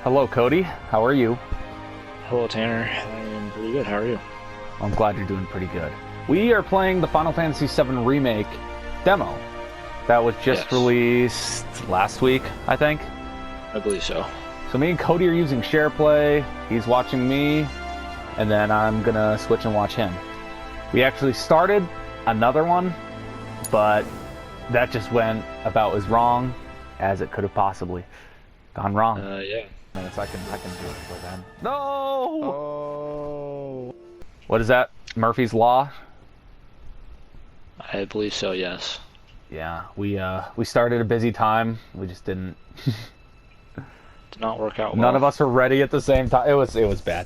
Hello, Kody. How are you? Hello, Tanner. I'm pretty good. How are you? I'm glad you're doing pretty good. We are playing the Final Fantasy VII Remake Demo. That was just released last week, I think. I believe so. So me and Kody are using SharePlay. He's watching me, and then I'm gonna switch and watch him. We actually started another one, but that just went about as wrong as it could have possibly gone wrong. Yeah. Minutes, I can do it for then. No! Oh. What is that? Murphy's Law? I believe so, yes. Yeah, we started a busy time. We just didn't. Did not work out well. None of us were ready at the same time. It was bad.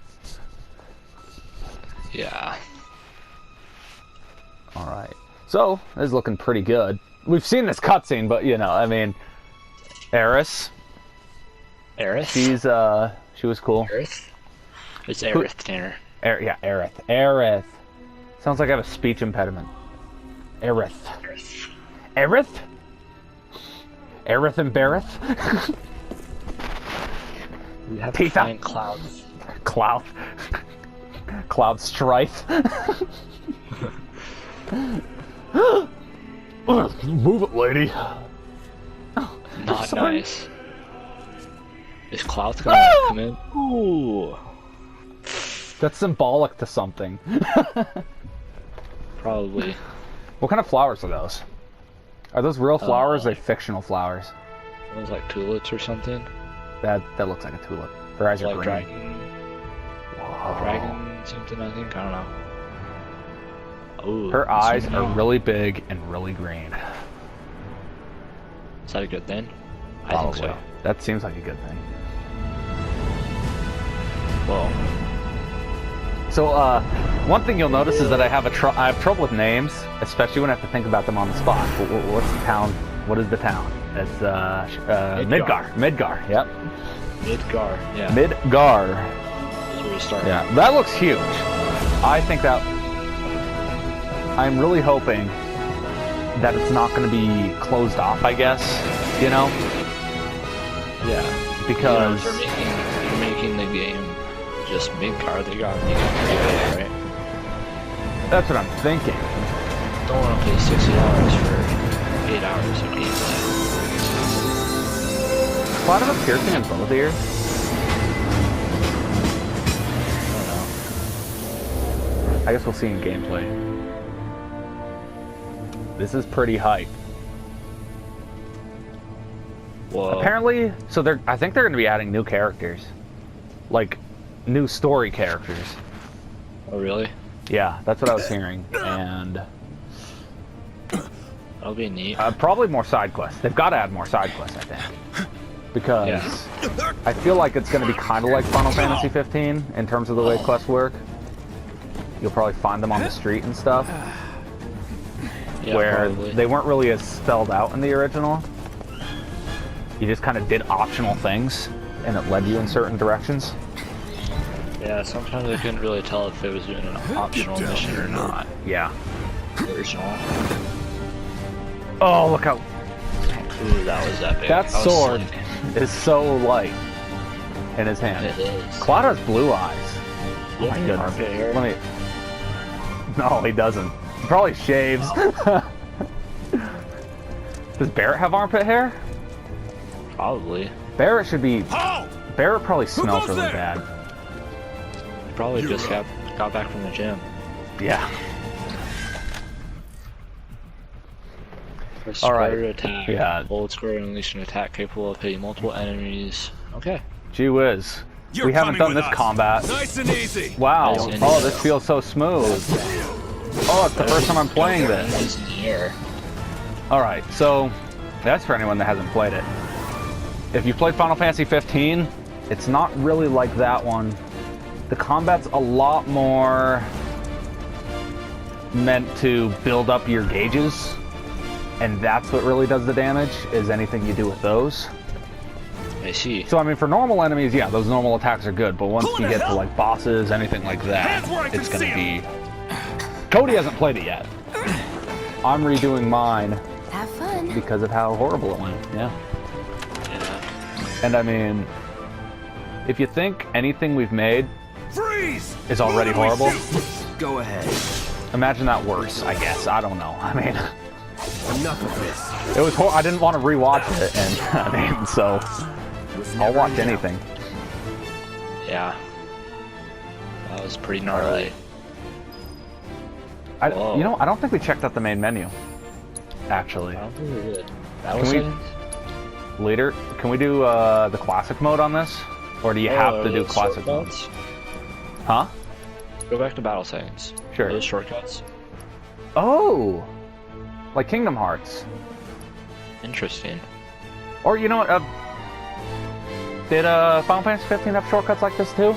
Yeah. All right. So this is looking pretty good. We've seen this cutscene, but you know, I mean, Eris. Aerith? She was cool. Aerith? It's Aerith, Tanner. Yeah, Aerith. Aerith. Sounds like I have a speech impediment. Aerith. Aerith? Aerith and Bareth? We have to find clouds. Cloud. Cloud Strife. Move it, lady. Not nice. Is Cloud's gonna come in? Ooh. That's symbolic to something. Probably. What kind of flowers are those? Are those real flowers or fictional flowers? Those like tulips or something? That looks like a tulip. Her eyes are like green. Dragon. Whoa. Dragon something, I think. I don't know. Ooh, her eyes are really big and really green. Is that a good thing? I Probably. think so. That seems like a good thing. Well. So, one thing you'll notice is that I have trouble with names, especially when I have to think about them on the spot. What's the town? What is the town? It's Midgar. Midgar. Yep. Midgar. Yeah. Midgar. That's where we start. Yeah, that looks huge. I think that. I'm really hoping that it's not going to be closed off. I guess. You know. Yeah. Because they're making the game just Midgar. They got to make it pretty big, right? That's what I'm thinking. Don't want to pay $60 for 8 hours of gameplay. Cloud of a piercing in both ears? I don't know. I guess we'll see in gameplay. This is pretty hype. Whoa. Apparently, so I think they're going to be adding new characters. Like, new story characters. Oh, really? Yeah, that's what I was hearing. And that'll be neat. probably more side quests. They've got to add more side quests, I think. Because I feel like it's going to be kind of like Final Fantasy 15 in terms of the way quests work. You'll probably find them on the street and stuff. Yeah, where probably. They weren't really as spelled out in the original. You just kind of did optional things, and it led you in certain directions. Yeah, sometimes I couldn't really tell if it was doing an optional mission or not. Yeah. The original. Oh, look how... Ooh, that was epic. That sword is so light in his hand. It is. Cloud has blue eyes. Oh my goodness. Armpit hair? Let me... No, he doesn't. He probably shaves. Does Barret have armpit hair? Probably. Barret should be... Barret probably smells really bad. He probably just got back from the gym. Yeah. Press All square right. to attack. Yeah. Hold square to unleash an attack capable of hitting multiple enemies. Okay. Gee whiz. We haven't done this combat. Nice and easy. Wow. Nice and Oh, easy. this feels so smooth. Oh, it's the first time I'm playing this. Nice in the air. Alright, so that's for anyone that hasn't played it. If you played Final Fantasy 15, it's not really like that one. The combat's a lot more meant to build up your gauges, and that's what really does the damage, is anything you do with those. I see. So I mean, for normal enemies, yeah, those normal attacks are good, but once you get to like bosses, anything like that, it's gonna be... Kody hasn't played it yet. I'm redoing mine. Have fun. Because of how horrible it went, yeah. Yeah. And I mean, If you think anything we've made Freeze! is already horrible, Go ahead. imagine that worse, I guess. I don't know. I mean, Enough of this. it was I didn't want to rewatch it, and I mean, so I'll watch anything. Yeah. That was pretty gnarly. You know, I don't think we checked out the main menu, actually. I don't think we did. Battle Can we- settings? Later, can we do the classic mode on this? Or do you have to do those classic mode? shortcuts? Huh? Go back to battle settings. Sure. Those shortcuts. Oh! Like Kingdom Hearts. Interesting. Or, you know what, did Final Fantasy 15 have shortcuts like this too?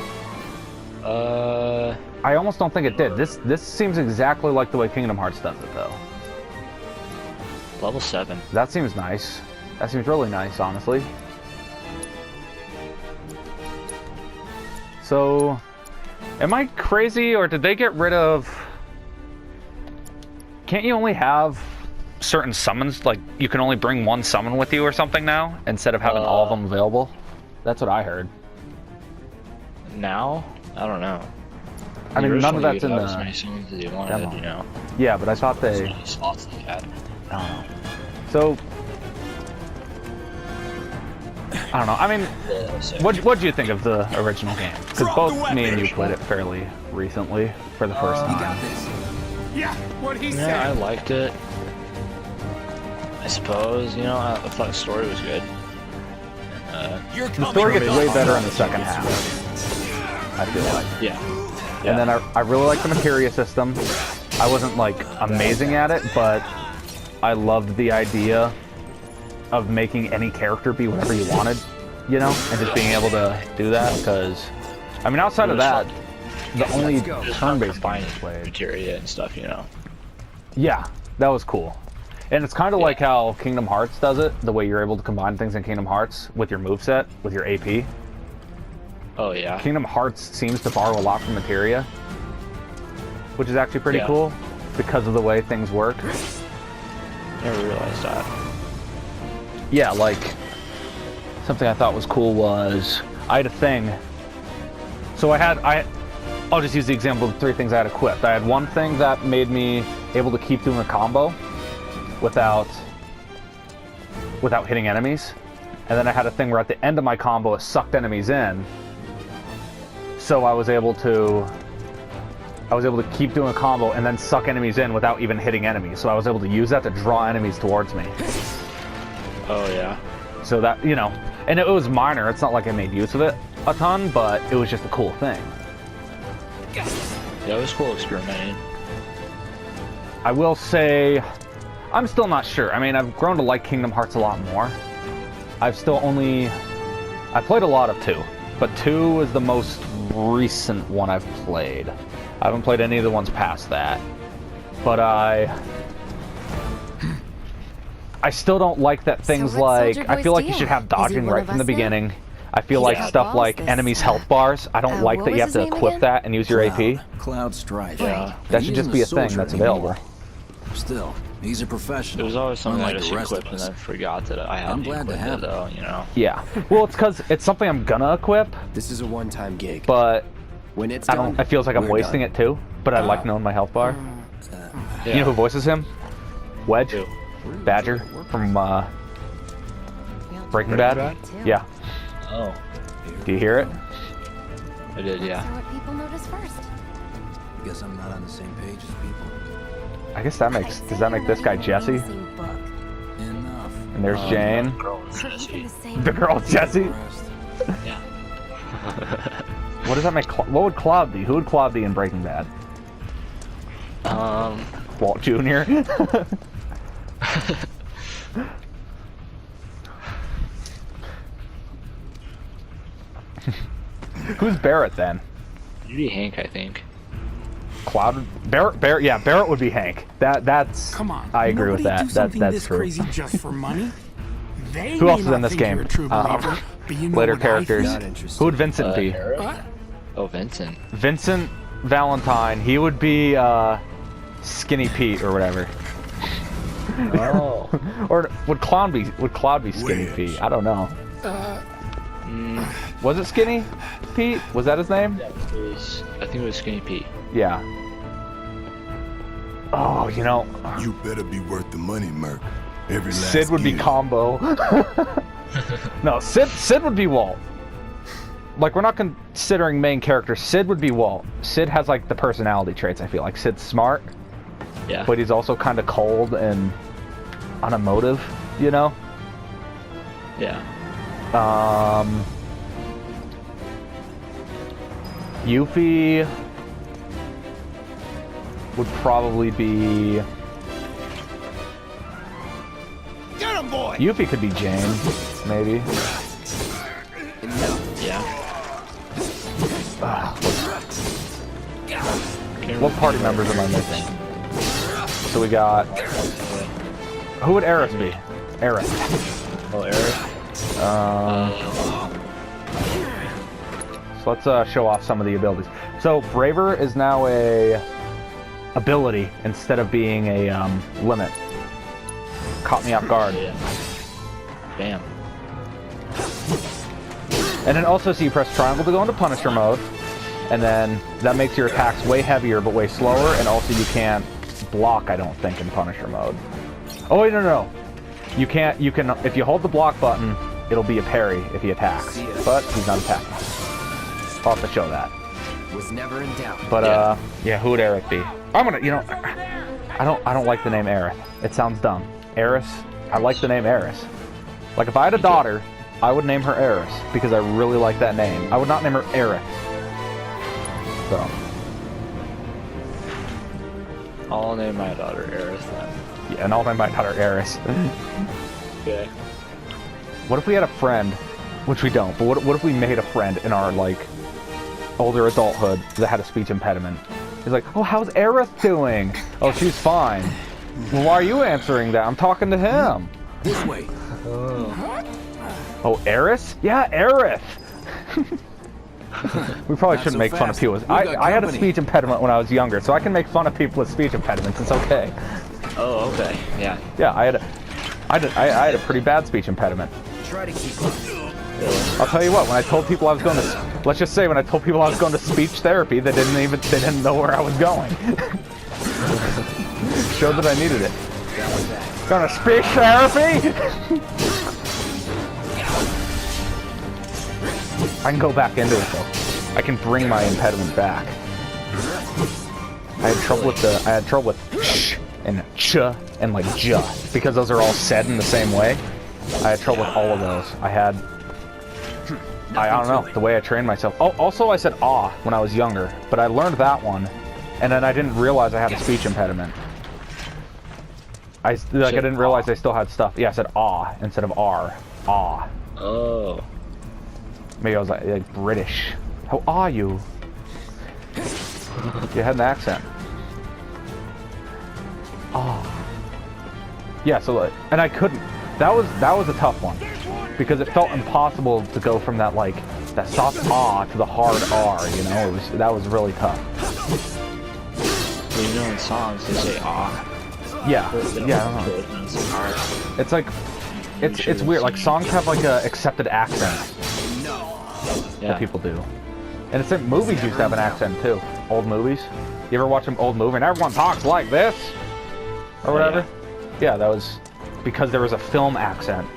I almost don't think it did. This seems exactly like the way Kingdom Hearts does it, though. Level 7. That seems nice. That seems really nice, honestly. So, am I crazy, or did they get rid of... Can't you only have certain summons? Like, you can only bring one summon with you or something now, instead of having all of them available? That's what I heard. Now? I don't know. I mean, none of that's in As the many summons as you wanted, demo. you know. Yeah, but I thought As they... many slots they had. I don't know. So... I don't know. I mean, Yeah, so- what do you think of the original game? Because Drop both the me and you weapon. played it fairly recently for the first You time. got this. Yeah, what he Yeah, I said. liked it. I suppose, you know, I thought the story was good. You're The story gets way better in the second half, I feel like. Yeah. And then I really like the materia system. I wasn't, like, amazing at it, but I loved the idea of making any character be whatever you wanted, you know? And just being able to do that, because... I mean, outside of that, the only Just turn-based game combining I played... materia and stuff, you know. Yeah, that was cool. And it's kind of like how Kingdom Hearts does it, the way you're able to combine things in Kingdom Hearts with your moveset, with your AP. Oh, yeah. Kingdom Hearts seems to borrow a lot from materia, which is actually pretty Yeah. cool because of the way things work. Never realized that. Yeah, like, something I thought was cool was, I had a thing. So I'll just use the example of 3 things I had equipped. I had one thing that made me able to keep doing a combo without hitting enemies. And then I had a thing where at the end of my combo, it sucked enemies in. So I was able to keep doing a combo and then suck enemies in without even hitting enemies. So I was able to use that to draw enemies towards me. Oh, yeah. So that, you know, and it was minor. It's not like I made use of it a ton, but it was just a cool thing. Yeah, it was cool experimenting. I will say, I'm still not sure. I mean, I've grown to like Kingdom Hearts a lot more. I played a lot of 2, but 2 is the most recent one I've played. I haven't played any of the ones past that. But I still don't like that things like, I feel like you should have dodging right from the beginning. I feel like Yeah. stuff like This, enemies' health bars, I don't like what that you was have his to name equip again? that and use your AP. Cloud Strife. Yeah. That should just be a thing that's available. Still, he's a It professional. was always something I unlike just the rest equipped of and us. then forgot that I had I'm to glad to equip have it, it. though, you know. Yeah. Well, it's because it's something I'm gonna equip, This is a one-time gig. but When it's I done, don't. It feels like I'm we're wasting done. it too. But I like knowing my health bar. Yeah. You know who voices him? Wedge, Who? Badger from Breaking Breaking Bad. Bad? Yeah. Oh, Do you hear it? I did, yeah. So what people notice first. Guess I'm not on the same page as people. I guess that makes. Does that make this guy Jesse? Enough. And there's Jane, Girl, Jesse. the girl Jesse. Rest. Yeah. What does that make? What would Cloud be? Who would Cloud be in Breaking Bad? Walt Jr. Who's Barrett then? You'd be Hank, I think. Cloud Barrett. Yeah, Barrett would be Hank. That's. Come on. I agree with Nobody that. do something That's this true. crazy just for money. They Who may else is not in this think game? you're a true believer, but you know Later what I characters. think. Not interested. Who would Vincent be? Eric? What? Oh, Vincent. Vincent Valentine. He would be Skinny Pete or whatever. Oh. Or would Cloud be Skinny Pete? I don't know. Was it Skinny Pete? Was that his name? Yeah, I think it was Skinny Pete. Yeah. Oh, you know, You better be worth the money, Merc. Every last Sid would be gig. Combo. No, Sid would be Walt. Like, we're not considering main characters. Sid would be Walt. Sid has, like, the personality traits, I feel like. Sid's smart, Yeah. but he's also kind of cold and unemotive, you know? Yeah. Yuffie would probably be... Get him, boy! Yuffie could be Jane, maybe. Yeah. What party members am I missing? So we got... Who would Eris be? Eris. Oh, Eric. So let's show off some of the abilities. So Braver is now a ability instead of being a limit. Caught me off guard. Yeah. Bam. And then also, so you press triangle to go into Punisher mode, and then that makes your attacks way heavier but way slower, and also you can't block, I don't think, in Punisher mode. Oh wait, no. You can, if you hold the block button, it'll be a parry if he attacks. But he's not attacking. I'll have to show that. Was never in doubt. But yeah, who would Eric be? I'm gonna, you know, I don't like the name Aerith. It sounds dumb. Eris, I like the name Eris. Like if I had a daughter, I would name her Eris because I really like that name. I would not name her Aerith. So. I'll name my daughter Eris then. Yeah, and I'll name my daughter Eris. Okay. What if we had a friend, which we don't, but what if we made a friend in our, like, older adulthood that had a speech impediment? He's like, oh, how's Aerith doing? Oh, she's fine. Well, why are you answering that? I'm talking to him. This way. Oh, Eris? Yeah, Aerith! We probably shouldn't so make fun of fast. people. We've got I had a company. speech impediment when I was younger, so I can make fun of people with speech impediments. It's okay. Oh, okay. Yeah. Yeah, I had a pretty bad speech impediment. Try to keep up. I'll tell you what, when I told people I was going to, let's just say when I told people I was going to speech therapy, they didn't know where I was going. Showed that I needed it. Going to speech therapy? I can go back into it though. I can bring my impediment back. I had trouble with sh and ch and like j because those are all said in the same way. I had trouble with all of those. I don't know, the way I trained myself. Oh, also I said ah when I was younger, but I learned that one, and then I didn't realize I had a speech impediment. I didn't realize I still had stuff. Yeah, I said ah instead of r. Ah. Oh. Maybe I was like British. How are you? You had an accent. Oh. Yeah, so like, and I couldn't. That was a tough one because it felt impossible to go from that that soft ah to the hard R. You know, that was really tough. Well, you know in songs they say ah. Yeah, yeah. I don't know. It's like it's weird. Like songs have like a accepted accent that people do, and it's like movies used to have an accent too. Old movies. You ever watch an old movie and everyone talks like this or whatever? Yeah, that was because there was a film accent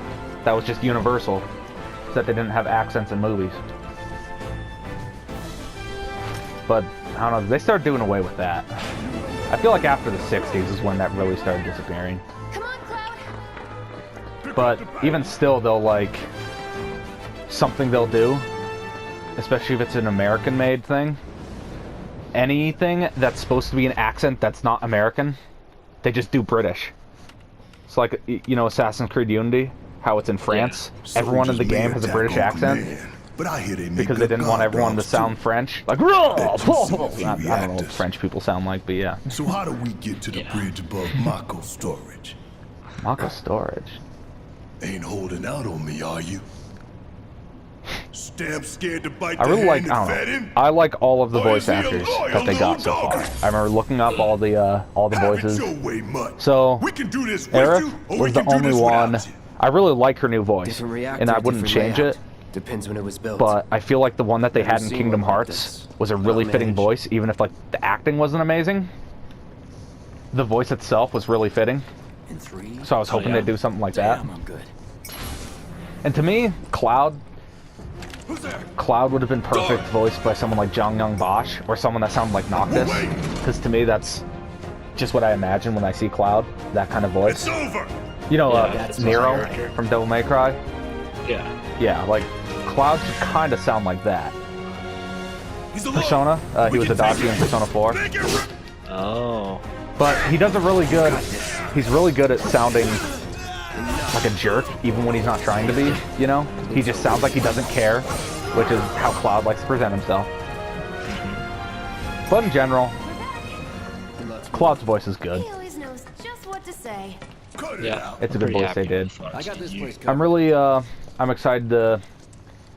that was just universal, so that they didn't have accents in movies. But I don't know. They started doing away with that. I feel like after the 60s is when that really started disappearing. Come on, Cloud. But even still, they'll something they'll do, especially if it's an American-made thing. Anything that's supposed to be an accent that's not American, they just do British. It's like, you know, Assassin's Creed Unity, how it's in France. Everyone in the game has a British accent. But I hear they make Because they good didn't want guard everyone to dogs, sound too. French. Like, I don't know what French people sound like, but yeah. So how do we get to the bridge above Mako storage? Mako storage. Ain't holding out on me, are you? Stamp scared to bite I the really like, hand I that don't fed know. him? I like all of the Or voice is he a actors loyal that they got little so far. dog? I remember looking up all the voices. Have it your way, mutt. So, we can do this with Aerith you, or was we the can do only this one. without you. I really like her new voice, Different reactor, and I wouldn't different change layout. it Depends when it was built. but I feel like the one that they had in seen Kingdom one like Hearts this. was a really I'll fitting manage. voice, even if like the acting wasn't amazing. The voice itself was really fitting, In 3. so I was hoping yeah. they'd do something like that. Damn, I'm good. And to me, Cloud would have been perfect voiced by someone like Jong Young Bosch or someone that sounded like Noctis, because to me that's just what I imagine when I see Cloud, that kind of voice. over. You know, Yeah, that's my Nero character. from Devil May Cry. Yeah. Yeah, like Cloud should kind of sound like that. He's alone. Persona, he was Adachi in Persona 4, Make it Oh. but he does it really good. He's really good at sounding like a jerk, even when he's not trying to be. You know, he just sounds like he doesn't care, which is how Cloud likes to present himself. But in general, Cloud's voice is good. He always knows just what to say. cut it Yeah. out. It's a good Pretty voice they happy did. with what I got this seeing. place I'm covered. really, I'm excited to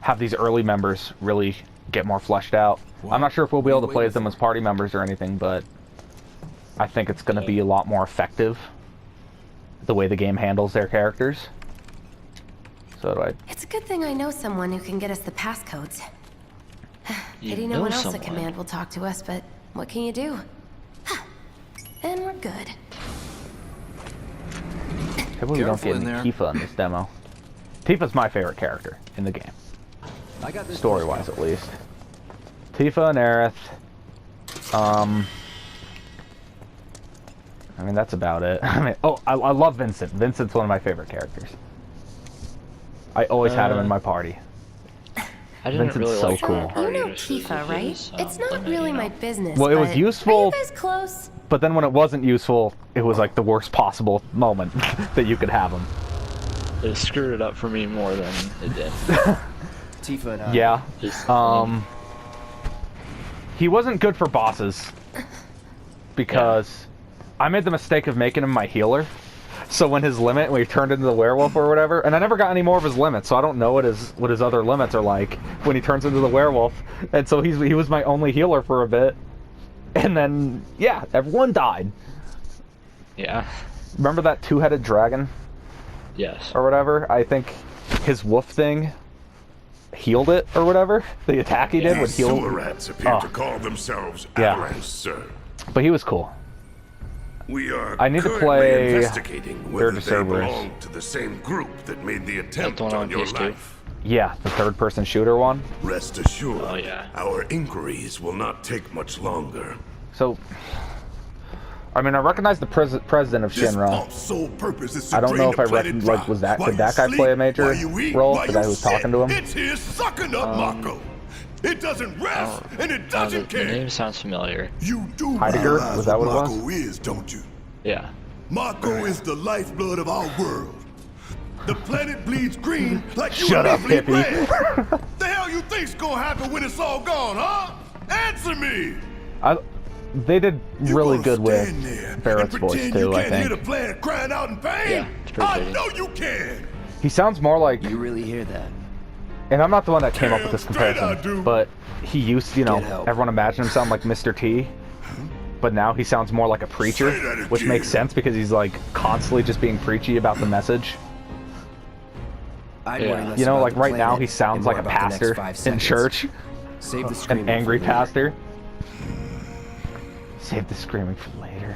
have these early members really get more fleshed out. I'm not sure if we'll be able to play as them as party members or anything, but I think it's going to be a lot more effective, the way the game handles their characters. So do I. It's a good thing I know someone who can get us the passcodes. You Pity no know one else someone. at command will talk to us, but what can you do? And we're good. Can't believe we don't Careful get in any there. Tifa in this demo. Tifa's my favorite character in the game, I got this story-wise at least. Tifa and Aerith. I mean, that's about it. I mean, oh, I love Vincent. Vincent's one of my favorite characters. I always had him in my party. I didn't Vincent's really so like cool. that You party know just as Tifa, it right? is, It's not limit, really you know? my business. Well, it was but useful- Are you guys close? But then when it wasn't useful, it was like the worst possible moment that you could have him. It screwed it up for me more than it did. Tifa and I. Yeah. Just, He wasn't good for bosses because I made the mistake of making him my healer. So when his limit, when he turned into the werewolf or whatever, and I never got any more of his limits, so I don't know what his other limits are like when he turns into the werewolf. And so he was my only healer for a bit, and then yeah, everyone died. yeah. Remember that two-headed dragon Yes. or whatever? I think his wolf thing healed it or whatever. The attack he did would These heal. sewer rats appear Oh. to call themselves Yeah. Avalanche, sir. But he was cool. We are I need to currently play investigating whether they Cerberus. belong to the same group that made the attempt the one on on your PS2? life. Yeah, the third-person shooter one. Rest assured, Oh, yeah. our inquiries will not take much longer. So, I mean, I recognize the president of This Shinra. pump's sole purpose is to I don't drain know if the I planet reckon, dry. like, was that- While did that you guy play a sleep, major while you eat, role? while The guy you who was talking sit, to him? It's here sucking up Mako. It doesn't rest, and it The doesn't care. name sounds familiar. You do Heidegger? realize Was that what it was? Mako is, don't you? Yeah. Mako is the lifeblood of our world. The planet bleeds green like you Shut and up, me bleed hippie. red. The hell you think's gonna happen when it's all gone, huh? Answer me! They did You really gonna good with stand there Barrett's and voice pretend too, you I can't hear the think. planet crying out in pain? Yeah, it's pretty I fitting. know you can! He sounds more like, You really hear that? and I'm not the one that came up with Damn this straight I comparison, do. but he used, you know, Get help. everyone imagined him sound like Mr. T, but now he sounds more like a preacher, Say that which makes again. sense because he's like constantly just being preachy about the message. I'd Yeah. worry less You know, about like the right now planet he sounds and like more a about the next pastor 5 in seconds. church, Save the screaming an for angry later. pastor. Save the screaming for later.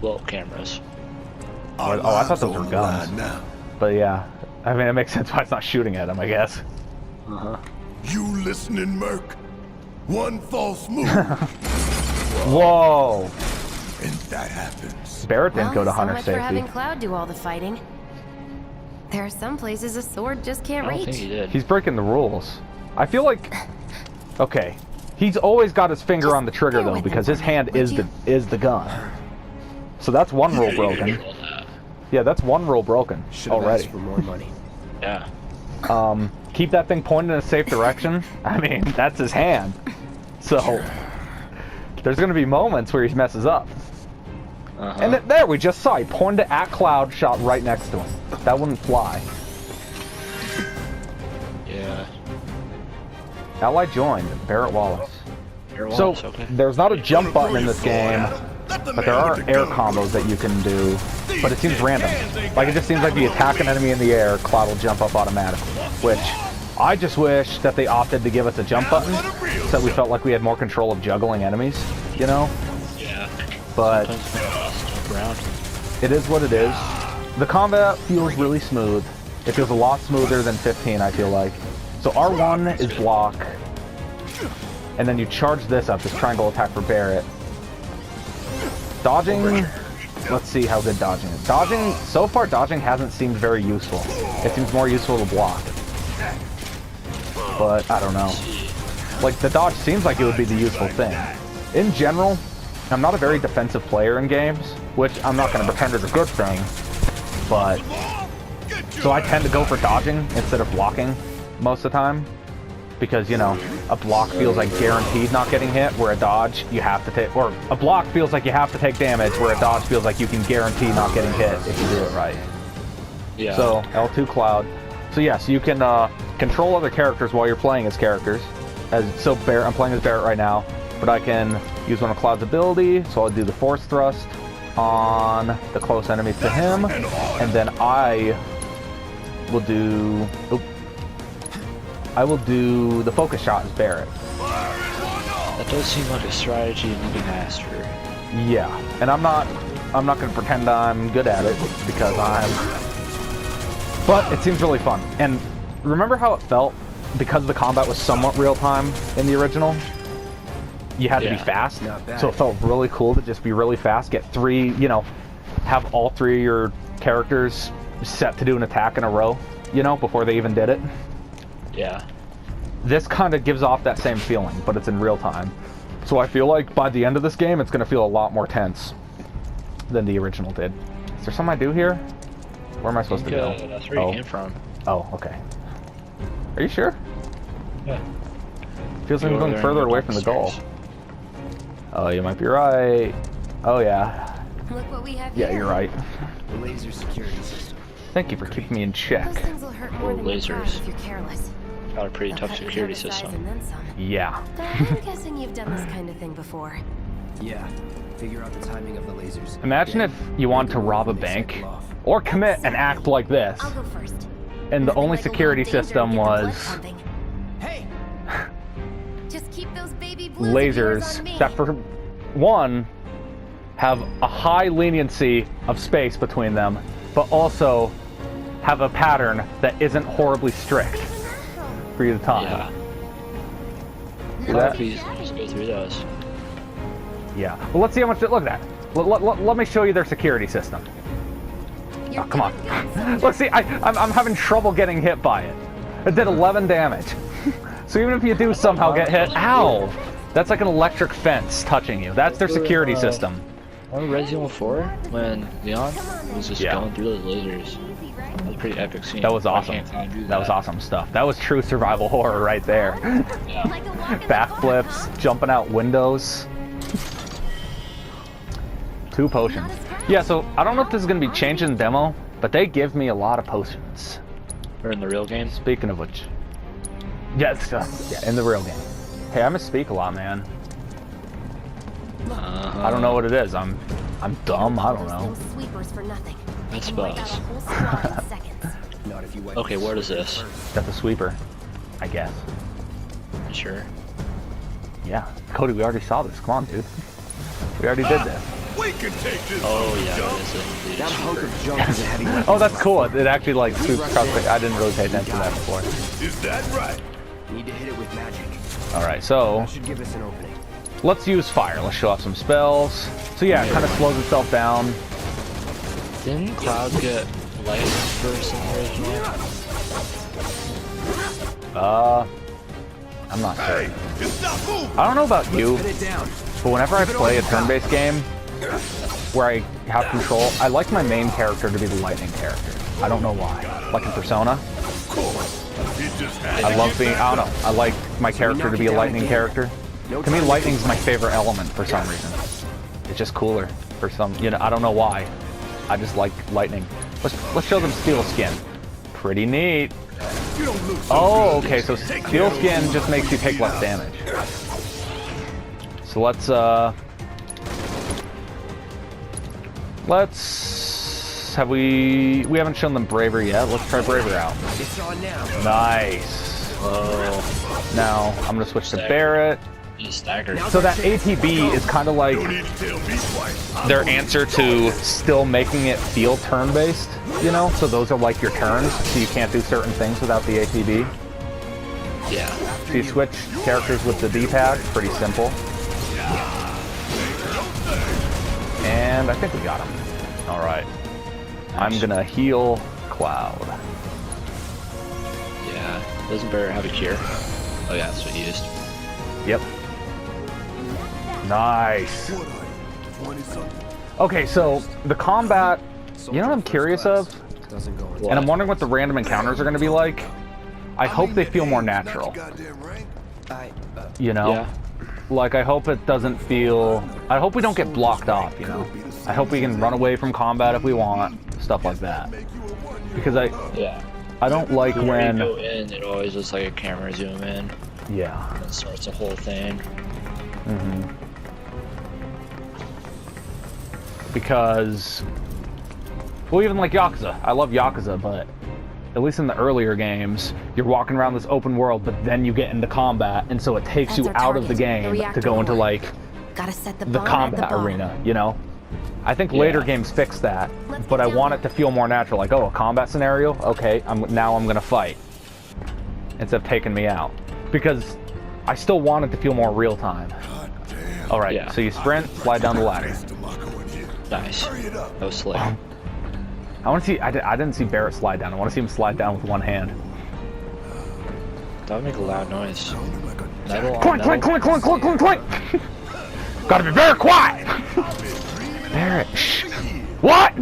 Blow up cameras. Our Oh, I thought lives those were on the guns. line now. But yeah, I mean, it makes sense why it's not shooting at him, I guess. You listening, Merc? One false move, Whoa! and that happens. Barrett didn't Well, go to so Hunter much for having safety. Cloud do all the fighting. There are some places a sword just I can't don't think reach. he did. He's breaking the rules. I feel like, okay, he's always got his finger on the trigger bear though, with him because for his me, hand would is you? the gun. So that's one rule broken. Yeah, that's one rule broken Should have already. asked for more money. Yeah. Keep that thing pointed in a safe direction. I mean, that's his hand. So there's gonna be moments where he messes up. And there we just saw he pointed at Cloud, shot right next to him. That wouldn't fly. Yeah. Ally joined, Barrett Wallace. Here So once, okay. there's not a jump button in this game, but there are air combos that you can do, but it seems random. Like, it just seems like you attack an enemy in the air, Cloud will jump up automatically, which I just wish that they opted to give us a jump button so that we felt like we had more control of juggling enemies, you know? Yeah. But it is what it is. The combat feels really smooth. It feels a lot smoother than 15, I feel like. So R1 is block, and then you charge this up, this triangle attack for Barret. Dodging, let's see how good dodging is. Dodging, so far dodging hasn't seemed very useful. It seems more useful to block. But, I don't know. Like, the dodge seems like it would be the useful thing. In general, I'm not a very defensive player in games, which I'm not going to pretend is a good thing, but... So I tend to go for dodging instead of blocking most of the time, because, you know, a block feels like guaranteed not getting hit, where a dodge you have to take, or a block feels like you have to take damage, where a dodge feels like you can guarantee not getting hit if you do it right. Yeah. So, L2 Cloud. So yes, you can control other characters while you're playing as characters. So Barret, I'm playing as Barret right now, but I can use one of Cloud's ability, so I'll do the Force Thrust on the close enemies to him, and then I will do... I will do the focus shot as Barret. That does seem like a strategy in the master. Yeah, and I'm not gonna pretend I'm good at it, because I'm... But it seems really fun. And remember how it felt? Because the combat was somewhat real-time in the original? You had to be fast, so it felt really cool to just be really fast, get three, you know, have all three of your characters set to do an attack in a row, you know, before they even did it. Yeah. This kind of gives off that same feeling, but it's in real time. So I feel like by the end of this game, it's going to feel a lot more tense than the original did. Is there something I do here? Where am I supposed to go? That's where you came from. Oh, okay. Are you sure? Yeah. Feels like I'm going further away from the goal. Oh, you might be right. Oh, yeah. Look what we have Yeah, here. you're right. The laser security system. Thank you for keeping me in check. Those things will hurt more than you thought lasers. if you're careless. Got a pretty They'll tough cut you security down to size system. and then some. Yeah. But I'm guessing you've done this kind of thing before. Yeah. Figure out the timing of the lasers. Imagine if you wanted to rob a bank or commit an act like this, I'll go first. and the Nothing only like a security little danger system to get the blood was pumping. Hey! Just keep those baby blues of yours lasers on me. that, for one, have a high leniency of space between them, but also have a pattern that isn't horribly strict for you to time. Yeah. See that? Please just go through those. Yeah. Well, let's see how much. Look at that. Let me show you their security system. You're Oh, come on. good, good. Look, see, I'm having trouble getting hit by it. It did 11 damage. So even if you do somehow get hit, ow! That's like an electric fence touching you. That's their security system. Remember Resident Evil 4 when Leon was just Yeah. going through those lasers? That was a pretty epic scene. That was Why awesome. can't I do That was awesome stuff. That was true survival horror right there. Yeah. Like a walk in the Backflips, jumping out windows. 2 potions. Yeah, so I don't know if this is going to be changed in the demo, but they give me a lot of potions. Or in the real game. Speaking of which, yes, yeah, in the real game. Hey, I misspeak a lot, man. I don't know what it is. I'm dumb. I don't know. Those sweepers for nothing. I Can wipe out suppose. a whole squad in seconds. Not if you wipe Okay, what is this? That's a sweeper, I guess. You sure? Yeah, Cody, we already saw this. Come on, dude. We already did this. We can take this. Oh yeah, that is a That hunk of junk is a heavy weapon. Oh, that's cool. It actually like sweeps across the. I didn't really pay attention to that before. Is that right? Need to hit it with magic. All right, so That should give us an opening. let's use fire. Let's show off some spells. So yeah, it kind of slows itself down. Didn't Cloud get light first in the original? I'm not sure. It's not moving. I don't know about you, Put it down. but whenever I play a turn-based game where I have control, I like my main character to be the lightning character. I don't know why. Like in Persona, Of course. It just had I to love get being, back I don't know, I like my character to be a lightning character. To me, lightning's my favorite element for some reason. It's just cooler for some, you know, I don't know why. I just like lightning. Let's show them steel skin. Pretty neat. You don't look so Oh, good. okay, so Take steel care of skin those just makes you take less damage. So let's, Let's... Have we haven't shown them Braver yet. Let's try Braver out. It's on now. Nice. Oh, Now, I'm going to switch to Stagger. Barrett. he's staggered. So that ATB is kind of like Don't need to tell me twice. their answer to still making it feel turn-based, you know? So those are like your turns, so you can't do certain things without the ATB. Yeah. So you switch characters with the D-pad, pretty simple. And I think we got him. All right. I'm gonna heal Cloud. Yeah. Doesn't Barrett have a cure? Oh yeah, that's what he used. Yep. Nice. What are you, 20-something? Okay, so the combat, you know what I'm curious of? Doesn't go in. And I'm wondering what the random encounters are gonna be like. I hope they feel more natural. Goddamn rank. You know? Yeah. Like, I hope it doesn't feel... I hope we don't get blocked off, you know? I hope we can run away from combat if we want, stuff like that. Because I don't like When when... you go in, it always looks like a camera zoom in. Yeah. And it starts the whole thing. Because... Well, even like Yakuza. I love Yakuza, but... At least in the earlier games, you're walking around this open world, but then you get into combat, and so it takes That's you our out of the target, the game to reactor go into, core. like, Gotta set the the bomb at combat the bar. arena, you know? I think later games fix that, Let's but get I down want it there. to feel more natural. Like, oh, a combat scenario? Okay, now I'm gonna fight. Instead of taking me out. Because I still want it to feel more real time. Goddamn. Alright, Yeah. so you sprint, slide down the ladder. Mako in here. Nice. Hurry it up. That was slick. I want to see, I didn't see Barrett slide down. I want to see him slide down with one hand. That would make a loud noise. Sounded like a Metal on Clink, clink, metal. clink, clink, clink, clink, clink! Gotta be very quiet! Barrett, shh. What?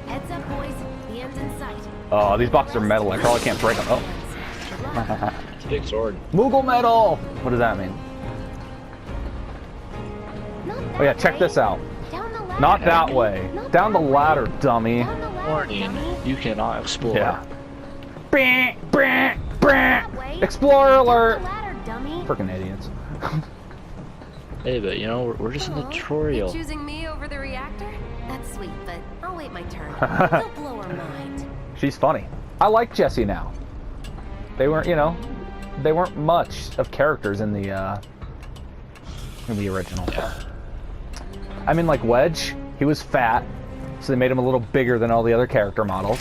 Heads up, boys. The end's in sight. Oh, these boxes are metal. I probably can't break them. Oh. It's a big sword. Moogle metal! What does that mean? Not Oh yeah, that check way. this out. Down the ladder. Not that way. Not Down the that way. ladder, dummy. Down the ladder, Warning, dummy. you cannot explore. Yeah. Brr, brr, brr. That way. Explorer Down alert! the ladder, dummy. Freaking idiots. Hey, but you know, we're just in the Aw, tutorial. you choosing me over the reactor? That's sweet, but I'll wait my turn. Don't blow her mind. She's funny. I like Jessie now. They weren't, you know, they weren't much of characters in the original. Yeah. I mean, like Wedge, he was fat, so they made him a little bigger than all the other character models.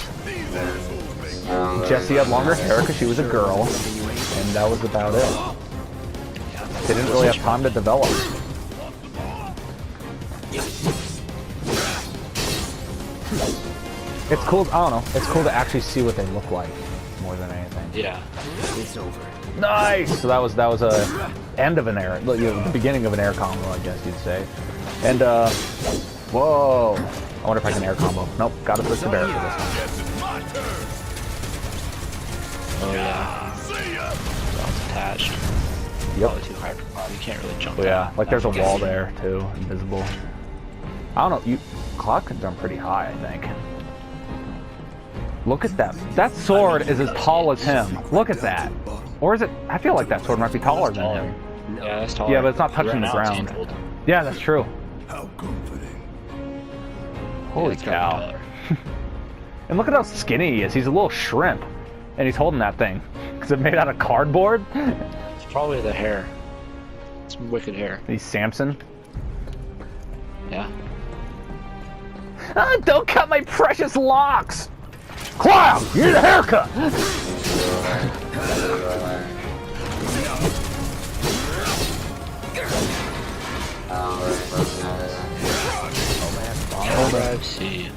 Jessie had longer hair because she was a girl, and that was about it. They didn't really have time to develop. It's cool, I don't know, it's cool to actually see what they look like, more than anything. Yeah. It's over. Nice! So that was a end of an era, you know, the beginning of an air combo, I guess you'd say. And, whoa! I wonder if I can air combo. Nope, gotta switch to Barrett for this one. Guess it's my turn. Oh yeah. See ya. Well, it's attached. Yep. Probably too high for Cloud. You can't really jump. Oh, yeah, down. like there's a That's wall okay. there, too, invisible. I don't know, Cloud can jump pretty high, I think. Look at that. That sword is as tall as him. Look at that. Or is it? I feel like that sword might be taller than him. Yeah, that's taller. Yeah, but it's not touching Right the now it's ground. angled. Yeah, that's true. How comforting. Holy it's gotta be cow. taller. And look at how skinny he is. He's a little shrimp. And he's holding that thing. Is it made out of cardboard? It's probably the hair. It's wicked hair. He's Samson. Yeah. Ah, don't cut my precious locks! Cloud, you need a haircut! FF7.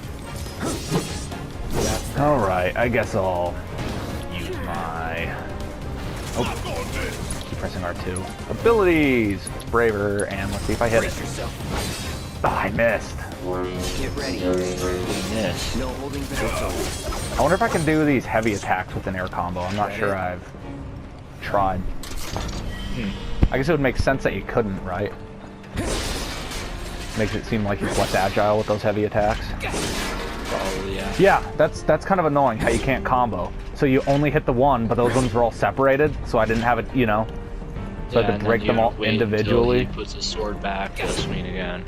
Alright, I guess I'll use my... Oh, keep pressing R2. Abilities! It's Braver, and let's see if I hit it. Oh, I missed. Get ready. Yes. No holding back. I wonder if I can do these heavy attacks with an air combo. I'm not sure I've tried. I guess it would make sense that you couldn't, right? Makes it seem like you're less agile with those heavy attacks. Probably, yeah. Yeah, that's kind of annoying how you can't combo. So you only hit the one, but those ones were all separated, so I didn't have it, you know. So I had and to break then them you all wait until individually. He puts his sword back, he'll swing again.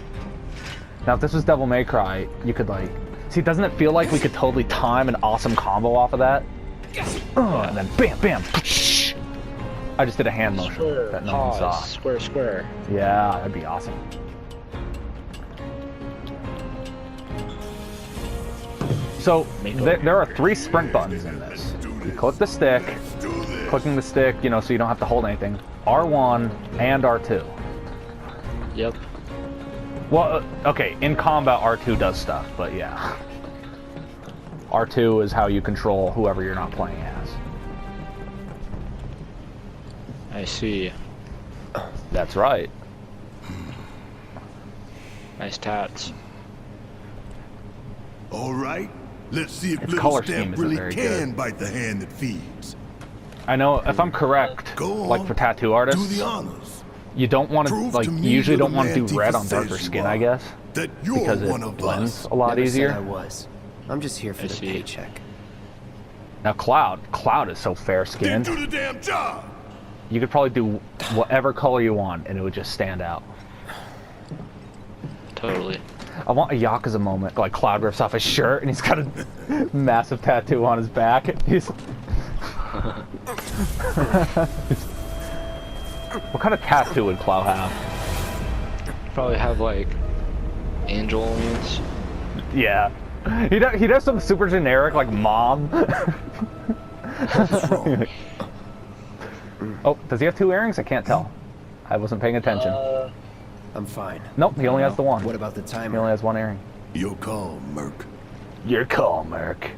Now, if this was Devil May Cry, you could like... See, doesn't it feel like we could totally time an awesome combo off of that? And then bam, bam. I just did a hand motion Square, that no one saw. pause, square, square. Yeah, that'd be awesome. So, there are 3 sprint buttons in this. You click the stick, clicking the stick, you know, so you don't have to hold anything. R1 and R2. Yep. Well, okay, in combat R2 does stuff, but yeah. R2 is how you control whoever you're not playing as. I see. That's right. Nice tats. All right, let's see if Its little color scheme Step isn't really very can good. bite the hand that feeds. I know, if I'm correct, Go on, like for tattoo do artists, the honors. you don't want to, Prove like, to you me usually don't little want to do man red on Tifa darker says skin, you I are, guess, that you're because one it of blends us. a lot Never easier. said I was. I'm just here for I the see. paycheck. Now Cloud is so Then fair-skinned. do the damn job. You could probably do whatever color you want, and it would just stand out. Totally. I want a Yakuza moment, like Cloud rips off his shirt, and he's got a massive tattoo on his back. He's... What kind of tattoo would Cloud have? Probably have like angel wings. Yeah. He does some super generic, like, mom. Oh, does he have 2 earrings? I can't tell. I wasn't paying attention. I'm fine. Nope, he only has the one. What about the He timer? only has 1 earring. Your call, Merc. Your call, Merc.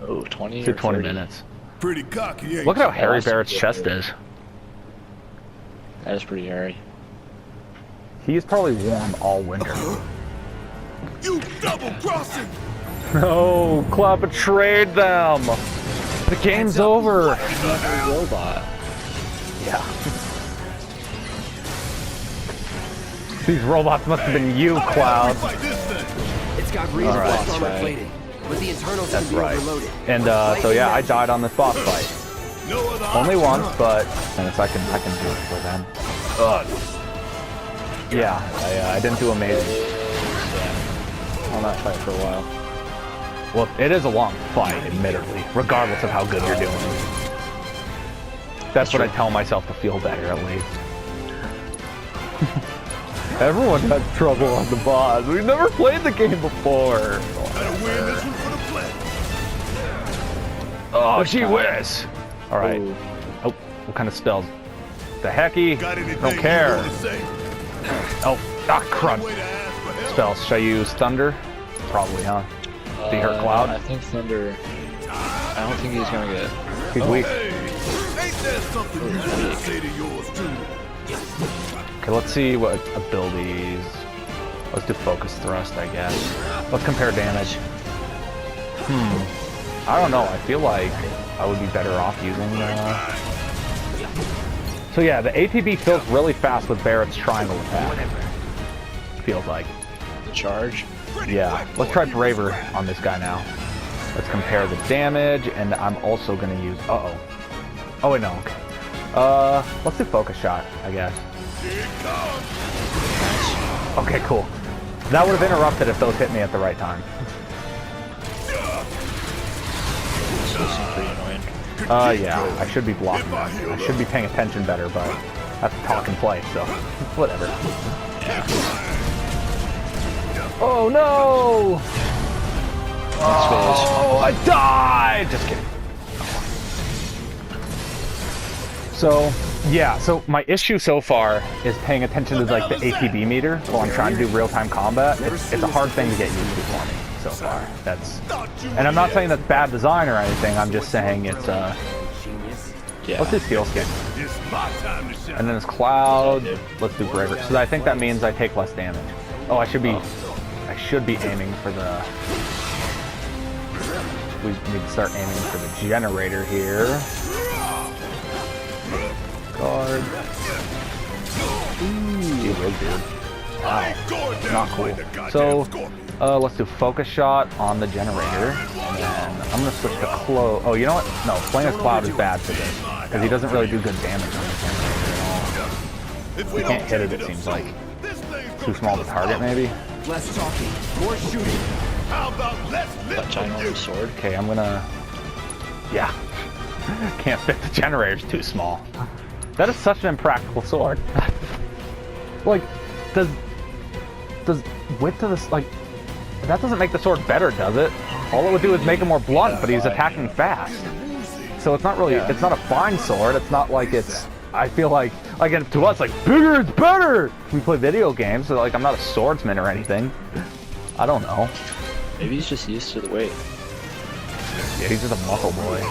Oh, 20 To or 20 30? minutes. Pretty cocky, ain't Look at how you? hairy Awesome. Barrett's chest is. That is pretty hairy. He's probably warm all winter. You double-crossing! No, Cloud betrayed them. The game's over. Robot. Yeah. These robots must have been you, Cloud. Fight this thing. It's got reasonable Alright. armor Right. plating, but the internals That's can be right. overloaded. And so yeah, I died on this boss fight. No other Only option, once, huh? but and it's, I can do it for them. Yeah, I didn't do amazing on that fight for a while. Well, it is a long fight, admittedly, regardless of how good you're doing. That's what I tell myself to feel better, at least. Everyone had trouble on the boss. We've never played the game before. Gotta win this one for the play. Oh, gee whiz! All right. Ooh. Oh, what kind of spells? The hecky? Got anything Don't you care. wanna say? Oh, crud. Way to ask for help. Spells. Should I use thunder? Probably, huh? Did he hurt I Cloud? think Thunder. I don't think he's gonna get. He's weak. Hey, ain't that something you should say to yours truly? Okay, let's see what abilities. Let's do focus thrust, I guess. Let's compare damage. I don't know. I feel like I would be better off using. So yeah, the ATB fills really fast with Barrett's triangle attack. Feels like. The charge. Yeah. Let's try Braver on this guy now. Let's compare the damage, and I'm also gonna use. Oh wait, no. Okay. Let's do focus shot, I guess. Okay, cool. That would have interrupted if those hit me at the right time. Still seem pretty annoying. Yeah, I should be blocking that. I should be paying attention better, but that's talk and play, so whatever. Oh no! Oh, I died! Just kidding. So, yeah, so my issue so far is paying attention to like the ATB meter while I'm trying to do real-time combat. It's a hard thing to get used to for me so far. And I'm not saying that's bad design or anything, I'm just saying it's Yeah. let's do Steel Skin. It's my time to shine. And then it's Cloud, let's do Braver. So I think that means I take less damage. Oh, I should be aiming for the... We need to start aiming for the generator here. Guard. Gee whiz, dude. Wow. Not cool. So, let's do focus shot on the generator. And then I'm going to switch to Clo... Oh, you know what? No, playing as Cloud is bad for this. Because he doesn't really do good damage on the generator at all. If we You can't don't hit it, change it seems up like. soon, this thing's Too gonna small to come target, out. maybe? Less talking, more shooting. How about less That lip from you? ginormous sword. Okay, I'm gonna... Yeah. Can't fit the generator's too small. That is such an impractical sword. Like, does width of this, like... That doesn't make the sword better, does it? All it would do is make it more blunt, but he's attacking fast. So it's not really, it's not a fine sword, it's not like it's... I feel like to us, like, bigger is better! We play video games, so like, I'm not a swordsman or anything. I don't know. Maybe he's just used to the weight. Yeah, he's just a muscle boy.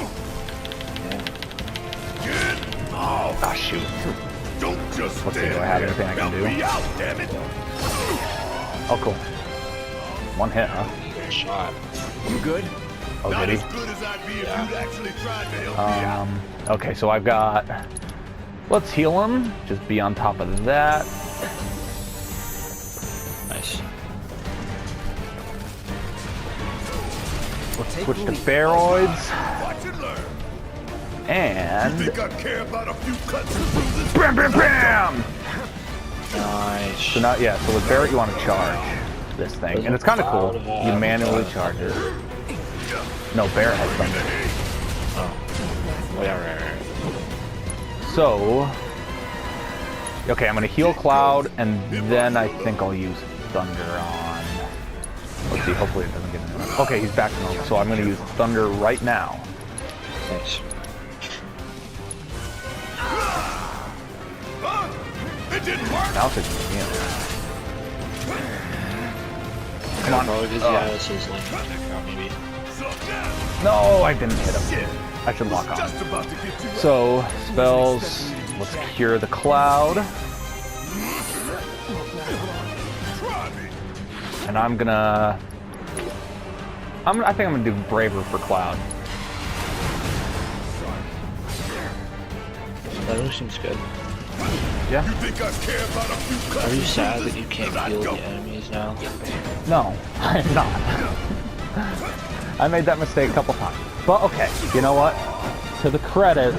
Ah, shoot. Don't just Let's see, stand do I have there. anything I can Help do? me out, damn it. Oh, cool. One hit, huh? Good shot. You good? Oh, Not did he? as good as I'd be if you'd actually tried to help me out. Okay, so I've got... Let's heal him. Just be on top of that. Nice. Let's switch to Baroids. Watch and learn. And... Think I care about a few cuts and bruises? Bam, bam, bam! Nice. So now, yeah, so with Barret you want to charge this thing. And it's kind of cool. You manually charge it. No, Barret has thunder. Oh, yeah, right. So... Okay, I'm going to heal Cloud, and then I think I'll use Thunder on... Let's see, hopefully it doesn't get in. Okay, he's back to normal, so I'm going to use Thunder right now. Nice. It didn't work. Now it's just heal. Come on. Probably because he has his lightning attack out, maybe. No, I didn't hit him. I should lock on. Just about to get you. So, spells. Let's cure the Cloud. Try me. And I'm gonna... I think I'm gonna do Braver for Cloud. That really seems good. Yeah? You think I care about a few cuts? Are you sad that you can't heal the enemies now? No, I'm not. I made that mistake a couple times. But okay, you know what? To the credit,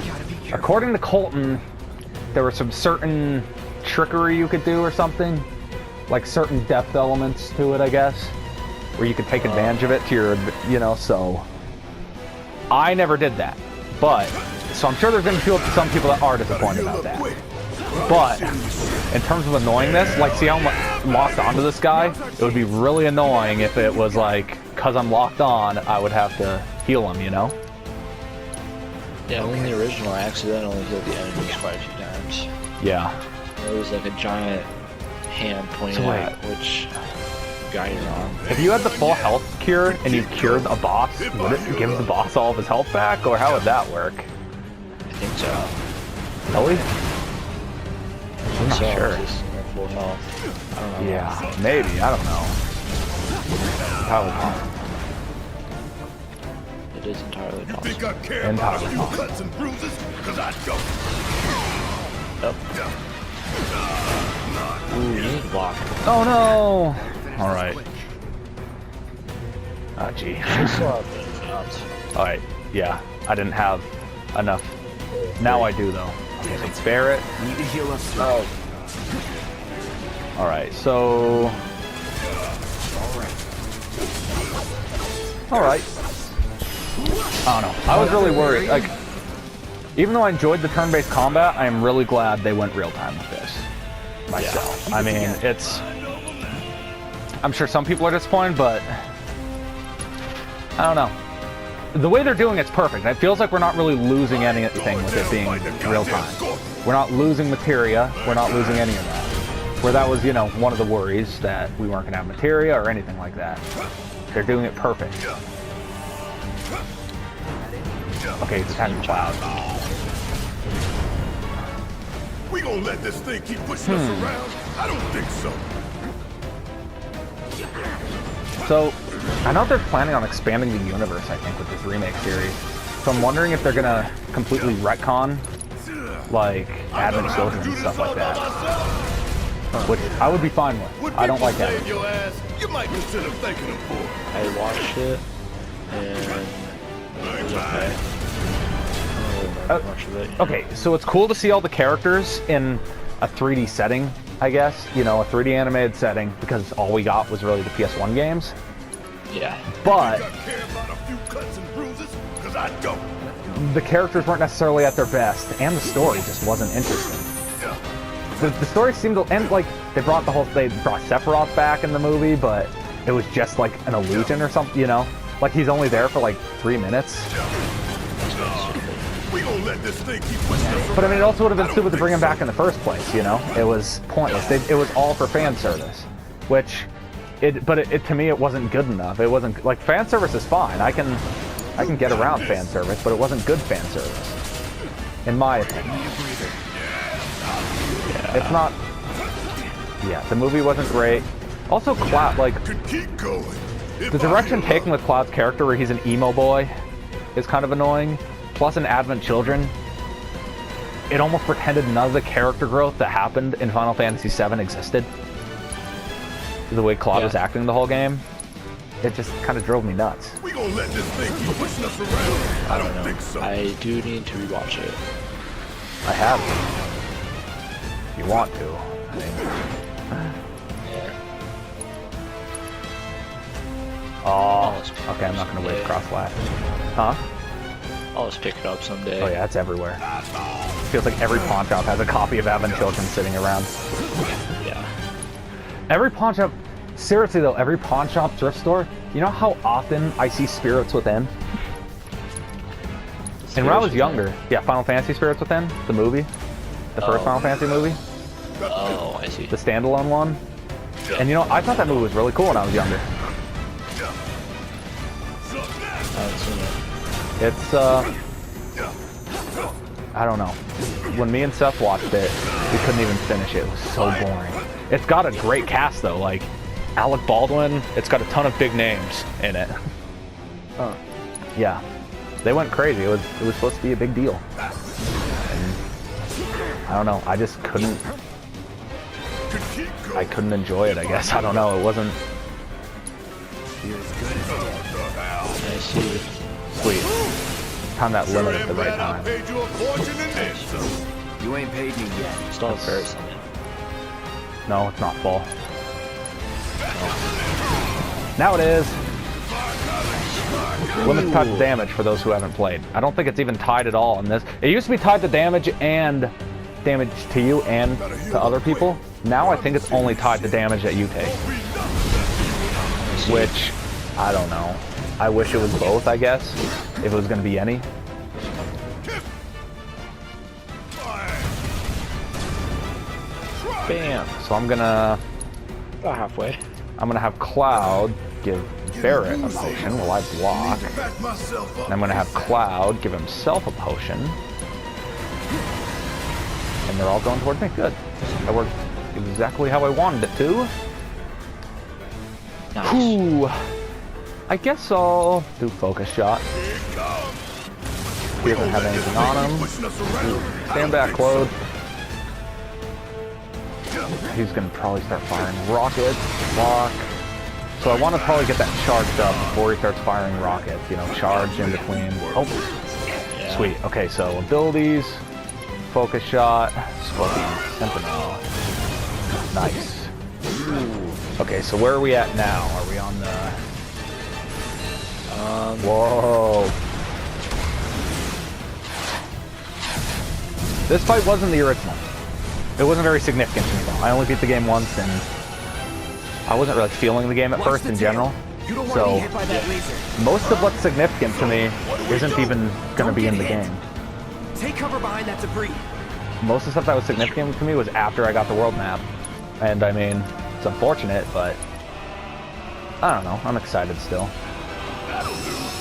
according to Colton, there were some certain trickery you could do or something. Like certain depth elements to it, I guess. Where you could take advantage of it to your, you know, so... I never did that. But, so I'm sure there's going to be some people that are disappointed about that. But, in terms of annoyingness, like, see how I'm locked onto this guy? It would be really annoying if it was like, because I'm locked on, I would have to heal him, you know? Yeah, in the original, I accidentally healed the enemies quite a few times. Yeah. There was like a giant hand pointing So wait. at which guy you're on. If you had the full health cure and you cured a boss, would it give the boss all of his health back, or how would that work? I think so. Really? I'm not So, sure. just full health. I don't know. Yeah, maybe. I don't know. Probably possible. It is entirely Think possible. I care about a few Entirely. cuts and bruises? Cause I don't. Ooh, you need to block. Oh no! Alright. Oh gee. You still have the shots. Alright, yeah. I didn't have enough. Now I do though. Okay, so Barret. Need to heal up soon. Oh, Alright, so... Alright. I don't know. I was really worried. Like, even though I enjoyed the turn-based combat, I am really glad they went real-time with this. Myself. I mean, it's... I'm sure some people are disappointed, but... I don't know. The way they're doing it's perfect. It feels like we're not really losing anything with it being real-time. We're not losing materia. We're not losing any of that. Where that was, you know, one of the worries that we weren't going to have materia or anything like that. They're doing it perfect. Okay, it's attacking Cloud. We gonna let this thing keep pushing us around? I don't think so. So, I know they're planning on expanding the universe, I think, with this remake series. So I'm wondering if they're going to completely retcon, like, admin children and stuff like that. Which I would be fine with. I don't like that. Your ass, you might consider thanking them for. I watched it, and it was okay. I don't really remember much of it. Okay, so it's cool to see all the characters in a 3D setting, I guess. You know, a 3D animated setting, because all we got was really the PS1 games. Yeah. But I care about a few cuts and bruises, because I don't. the characters weren't necessarily at their best, and the story just wasn't interesting. The story seemed to, and like they brought Sephiroth back in the movie, but it was just like an illusion or something, you know? Like he's only there for like 3 minutes. We gonna let this thing keep pushing us But I mean, it also would have been I don't stupid to think bring him so. back in the first place, you know? It was pointless. It was all for fan service, which, to me, it wasn't good enough. It wasn't, like, fan service is fine. I can get around fan service, but it wasn't good fan service, in my opinion. It's not, yeah, the movie wasn't great. Also, Cloud, like, Could keep going. the direction taken with Cloud's character, where he's an emo boy, is kind of annoying. Plus, in Advent Children, it almost pretended none of the character growth that happened in Final Fantasy VII existed. The way Cloud was acting the whole game, it just kind of drove me nuts. We gonna let this thing keep pushing us around. I don't think so. I do need to rewatch it. I have to. If you want to. I mean, oh, okay, I'm not gonna wave cross slash. Huh? I'll just pick it up someday. Oh yeah, it's everywhere. Feels like every pawn shop has a copy of Advent Children sitting around. Yeah. Every pawn shop, seriously though, every pawn shop, thrift store, you know how often I see Spirits Within? And when I was younger, yeah, Final Fantasy Spirits Within, the movie, the first Final Fantasy movie, Oh, I see. the standalone one. And you know, I thought that movie was really cool when I was younger. I haven't seen it. It's, I don't know. When me and Seth watched it, we couldn't even finish it. It was so boring. It's got a great cast though, like Alec Baldwin. It's got a ton of big names in it. Yeah, they went crazy. It was supposed to be a big deal. And I don't know. I just couldn't. I couldn't enjoy it. I guess I don't know. It wasn't. I see. Sweet. Time that limit at the right I time. paid you a fortune in this. You ain't paid me yet. It's not fair, isn't it? No, it's not full. Now it is. Limit tied to damage for those who haven't played. I don't think it's even tied at all in this. It used to be tied to damage and damage to you and to other people. Now I think it's only tied to damage that you take. Which, I don't know. I wish it was both, I guess, if it was going to be any. Bam. So I'm gonna have Cloud give Barrett a potion while I block. Back myself up. And I'm gonna have Cloud give himself a potion. And they're all going toward me. Good. That worked exactly how I wanted it to. Nice. Ooh. I guess I'll do focus shot. He doesn't have anything on him. Pushing us around. Stand back, Claude. He's gonna probably start firing rockets. Block. So I want to probably get that charged up before he starts firing rockets. You know, charge in between. Oh, Yeah. sweet. Okay, so abilities, focus shot, Scorpion, Sentinel. Nice. Okay, so where are we at now? Are we on the? Whoa. This fight wasn't the original. It wasn't very significant to me though. I only beat the game once and I wasn't really feeling the game at first in general. You don't want to So be hit by that laser. most of what's significant to me isn't even going to be in the game. Take cover behind that debris. Most of the stuff that was significant to me was after I got the world map. And I mean, it's unfortunate, but I don't know. I'm excited still.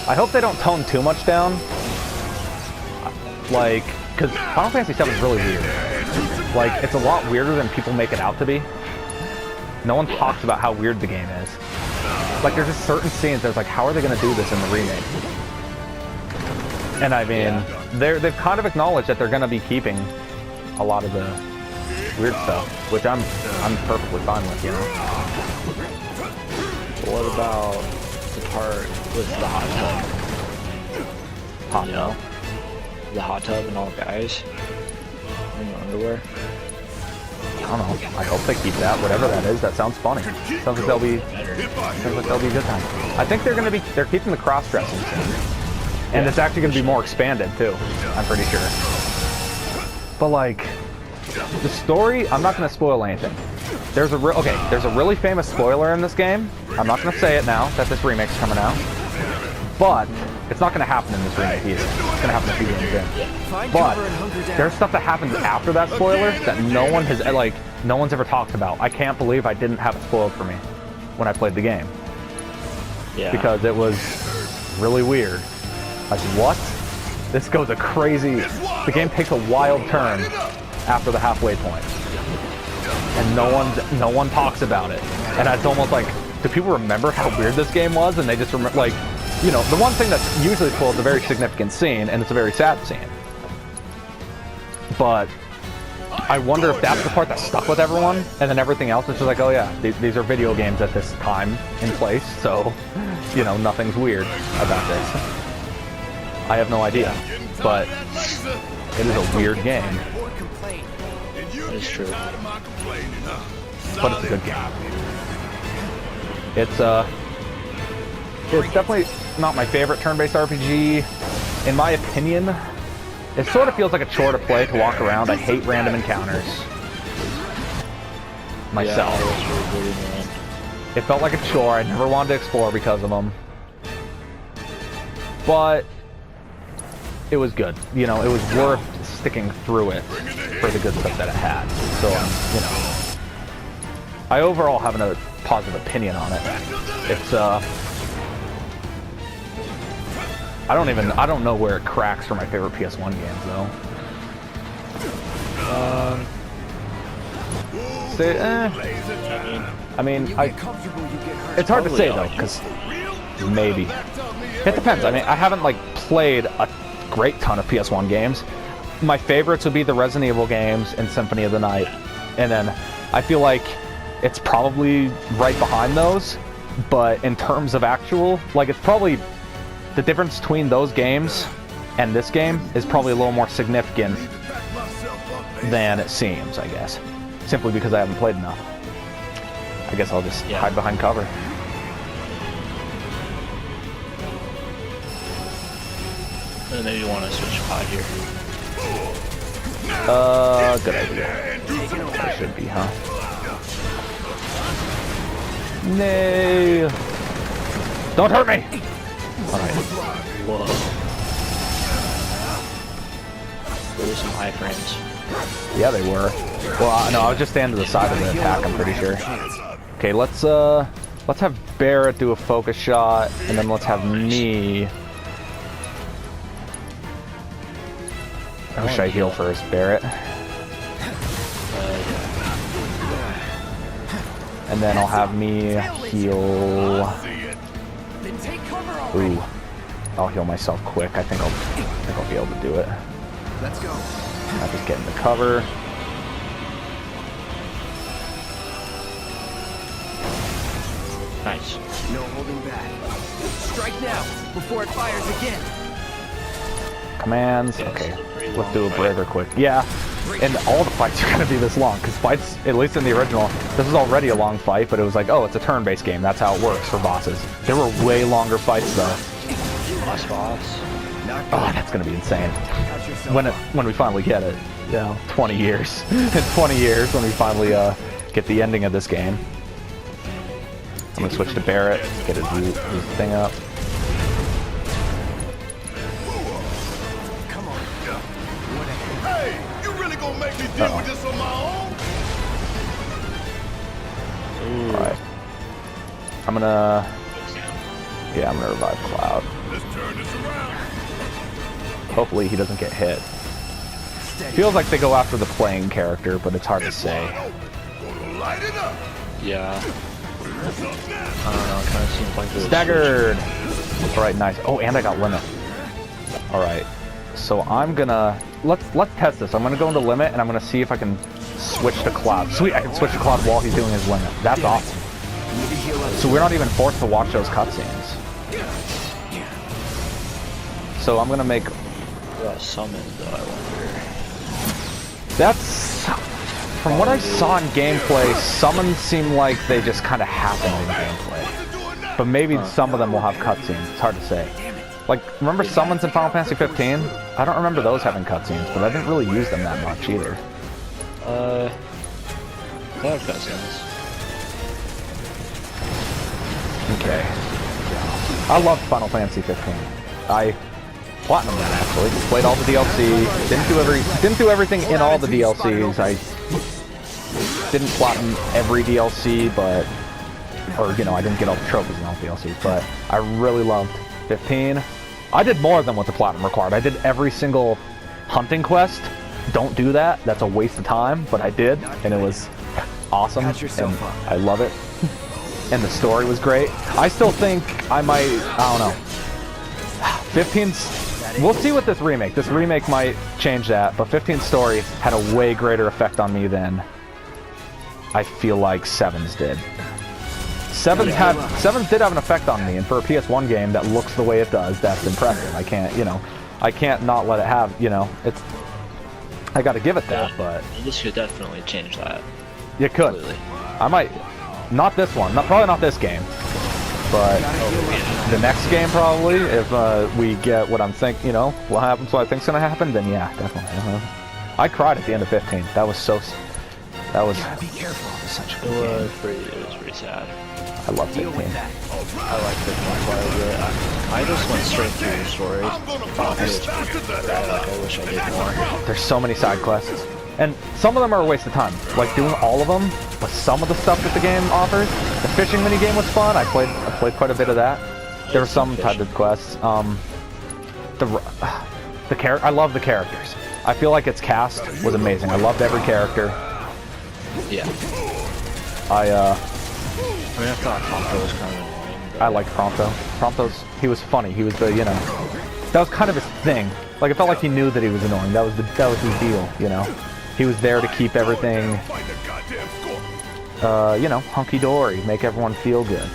I hope they don't tone too much down. Like, because Final Fantasy VII is really weird. Like, it's a lot weirder than people make it out to be. No one talks about how weird the game is. Like, there's just certain scenes that's like, how are they going to do this in the remake? And I mean, they've kind of acknowledged that they're going to be keeping a lot of the weird stuff, which I'm perfectly fine with, you know? What about the part with the hot tub? Hot no. The hot tub and all guys in underwear. don't know. I hope they keep that, whatever that is. That sounds funny. Sounds like they'll be a good time. I think they're keeping the cross-dressing soon. And it's actually going to be more expanded too, I'm pretty sure. But like, the story, I'm not going to spoil anything. There's a really famous spoiler in this game. I'm not going to say it now that this remake's coming out. But it's not going to happen in this remake either. It's going to happen a few games in. But there's stuff that happens after that spoiler that no one's ever talked about. I can't believe I didn't have it spoiled for me when I played the game. Yeah. Because it was really weird. Like, what? This goes a crazy... The game takes a wild turn after the halfway point. And no one talks about it. And it's almost like, do people remember how weird this game was? And they just remember, like, you know, the one thing that's usually spoiled is a very significant scene, and it's a very sad scene. But I wonder if that's the part that stuck with everyone, and then everything else is just like, oh yeah, these are video games at this time and place, so, you know, nothing's weird about this. I have no idea, but it is a weird game. It's true. But it's a good game. It's definitely not my favorite turn-based RPG. In my opinion, it sort of feels like a chore to play, to walk around. I hate random encounters. Myself. It felt like a chore. I never wanted to explore because of them. But it was good. You know, it was worth sticking through it for the good stuff that it had. So, you know, I overall have a positive opinion on it. It's, I don't know where it cracks for my favorite PS1 games, though. I mean, it's hard to say, though, because maybe. It depends. I mean, I haven't, like, played a great ton of PS1 games. My favorites would be the Resident Evil games and Symphony of the Night. And then I feel like it's probably right behind those. But in terms of actual, like, it's probably... The difference between those games and this game is probably a little more significant than it seems, I guess. Simply because I haven't played enough. I guess I'll just hide behind cover. And maybe you want to switch pod here. Good idea. That should be, huh? No! Don't hurt me! Alright. Whoa. There were some high frames. Yeah, they were. Well, no, I was just standing to the side of the attack, I'm pretty sure. Okay, let's have Barrett do a focus shot, and then let's have me... Who should I heal first? Barrett? And then I'll have me heal... Ooh, I'll heal myself quick. I think I'll be able to do it. Let's go. I'll just get in the cover. Nice. No holding back. Strike now, before it fires again. Commands. Okay, let's do a braver quick. Yeah, and all the fights are gonna be this long, because fights, at least in the original, this is already a long fight, but it was like, oh, it's a turn-based game. That's how it works for bosses. There were way longer fights though. Last boss. Oh, that's gonna be insane. When we finally get it, you know, 20 years. In 20 years, when we finally get the ending of this game. I'm gonna switch to Barrett, get his thing up. Come on. Hey, you really gonna make me deal with this on my own? Alright. I'm gonna revive Cloud. Let's turn this around. Hopefully he doesn't get hit. Feels like they go after the playing character, but it's hard to say. Light it up. Yeah. I don't know, it kind of seems like this. Staggered! Alright, nice. Oh, and I got limit. Alright. So I'm gonna... Let's test this. I'm gonna go into limit, and I'm gonna see if I can switch to Cloud. Sweet, I can switch to Cloud while he's doing his limit. That's awesome. So we're not even forced to watch those cutscenes. So I'm gonna make... Summoned, though, I wonder. That's... from what I saw in gameplay, summons seem like they just kind of happened in gameplay. But maybe some of them will have cutscenes. It's hard to say. Like, remember summons in Final Fantasy 15? I don't remember those having cutscenes, but I didn't really use them that much either. They have cutscenes. Okay. I loved Final Fantasy 15. I platinumed that actually. Played all the DLC. Didn't do everything in all the DLCs. I didn't platinum every DLC, but I didn't get all the trophies in all the DLCs. But I really loved 15. I did more than what the platinum required. I did every single hunting quest. Don't do that. That's a waste of time. But I did, and it was awesome. And I love it. And the story was great. I still think I might, I don't know. 15's, we'll see with this remake. This remake might change that, but 15's story had a way greater effect on me than I feel like 7's did. 7's did have an effect on me, and for a PS1 game that looks the way it does, that's impressive. I can't not let it have, it's, I gotta give it that, but. This could definitely change that. You could. Completely. I might. Not this one. Probably not this game. But the next game probably, if we get what I'm thinking, what happens, what I think's gonna happen, then yeah, definitely. I cried at the end of 15. That was so. That was. Be careful. Such a It was pretty sad. I love 15. I like 15 quite a bit. I just went straight through the story. I wish I did more. There's so many side quests. And some of them are a waste of time, like doing all of them, but some of the stuff that the game offers, the fishing minigame was fun, I played quite a bit of that. There were some type of quests. I love the characters. I feel like its cast was amazing. I loved every character. Yeah. I thought Prompto was kind of annoying. I liked Prompto. He was funny. He was the, that was kind of his thing. Like, it felt like he knew that he was annoying. That was his deal, He was there to keep everything, hunky-dory, make everyone feel good.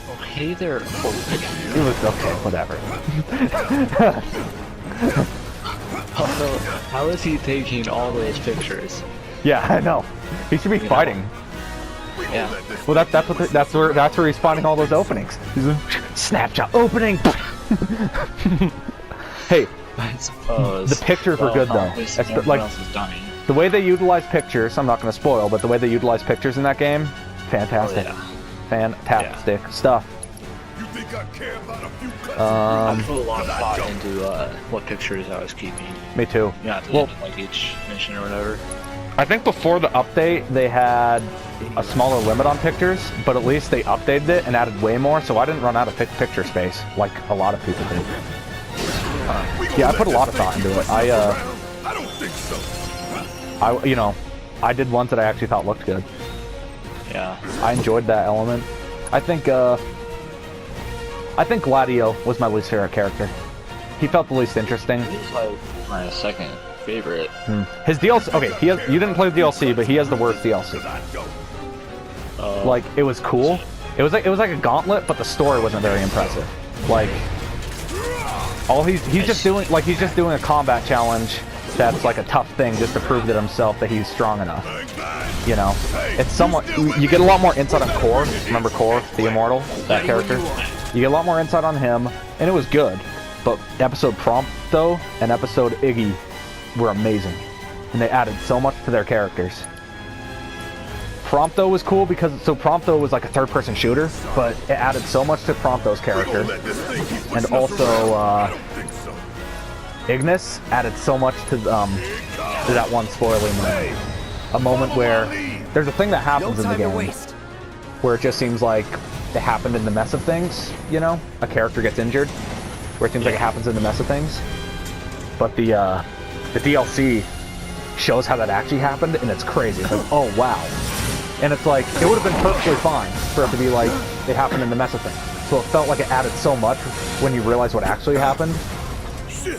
Oh, hey there. It was okay, whatever. Also, how is he taking all those pictures? Yeah, I know. He should be fighting. Yeah. Well, that's where he's finding all those openings. He's like, Snapshot opening. Hey, I suppose. the pictures were good though. Like the way they utilize pictures. I'm not going to spoil, but the way they utilize pictures in that game, fantastic. Oh, yeah. Fantastic stuff. You think I care about a few I put a lot of thought into what pictures I was keeping. Me too. Yeah, Well, like each mission or whatever. I think before the update, they had a smaller limit on pictures, but at least they updated it and added way more, so I didn't run out of picture space like a lot of people did. Yeah, I put a lot of thought into it. I don't think so. I did ones that I actually thought looked good. Yeah. I enjoyed that element. I think Gladio was my least favorite character. He felt the least interesting. He's like my second favorite. His DLC, okay, you didn't play the DLC, but he has the worst DLC. Like, it was cool. It was like a gauntlet, but the story wasn't very impressive. Like, he's just doing a combat challenge that's like a tough thing just to prove to himself that he's strong enough. It's somewhat, you get a lot more insight on Core. Remember Core, the Immortal, that character? You get a lot more insight on him, and it was good. But episode Prompto and episode Iggy were amazing, and they added so much to their characters. Prompto was cool because Prompto was like a third-person shooter, but it added so much to Prompto's character, and also Ignis added so much to that one spoiling moment. A moment where there's a thing that happens in the game where it just seems like it happened in the mess of things. A character gets injured, where it seems like it happens in the mess of things, but the DLC shows how that actually happened, and it's crazy. It's like, oh wow. And it's like, it would have been perfectly fine for it to be like, it happened in the mess of things. So it felt like it added so much when you realize what actually happened.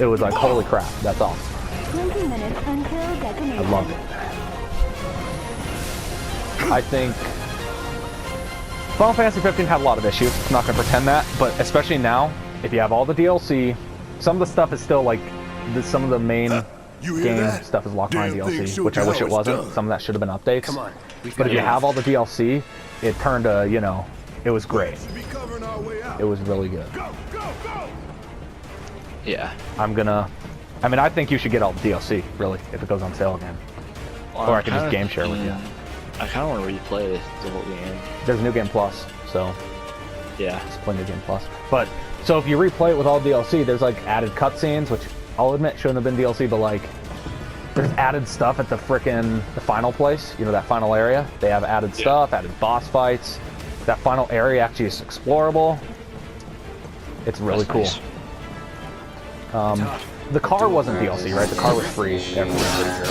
It was like, holy crap, that's awesome. 20 minutes until detonation. I loved it. I think Final Fantasy 15 had a lot of issues. I'm not going to pretend that, but especially now, if you have all the DLC, some of the stuff is still like, some of the main You hear game that? stuff is locked behind Damn thing DLC, showed which you I wish how it it's wasn't. done. Some of that should have been updates. Come on. But if you have all the DLC, it turned you know, it was great. Should be covering our way out. It was really good. Go, go, go! Yeah. I mean, I think you should get all the DLC, really, if it goes on sale again. Or I could just game share with you. I kind of want to replay the whole game. There's New Game Plus, so Yeah. just play New Game Plus. But, so if you replay it with all DLC, there's like added cutscenes, which I'll admit shouldn't have been DLC, but like, there's added stuff at the final place, you know, that final area. They have added stuff, added boss fights. That final area actually is explorable. It's really cool. Nice. The car wasn't DLC, right? The car was free everywhere.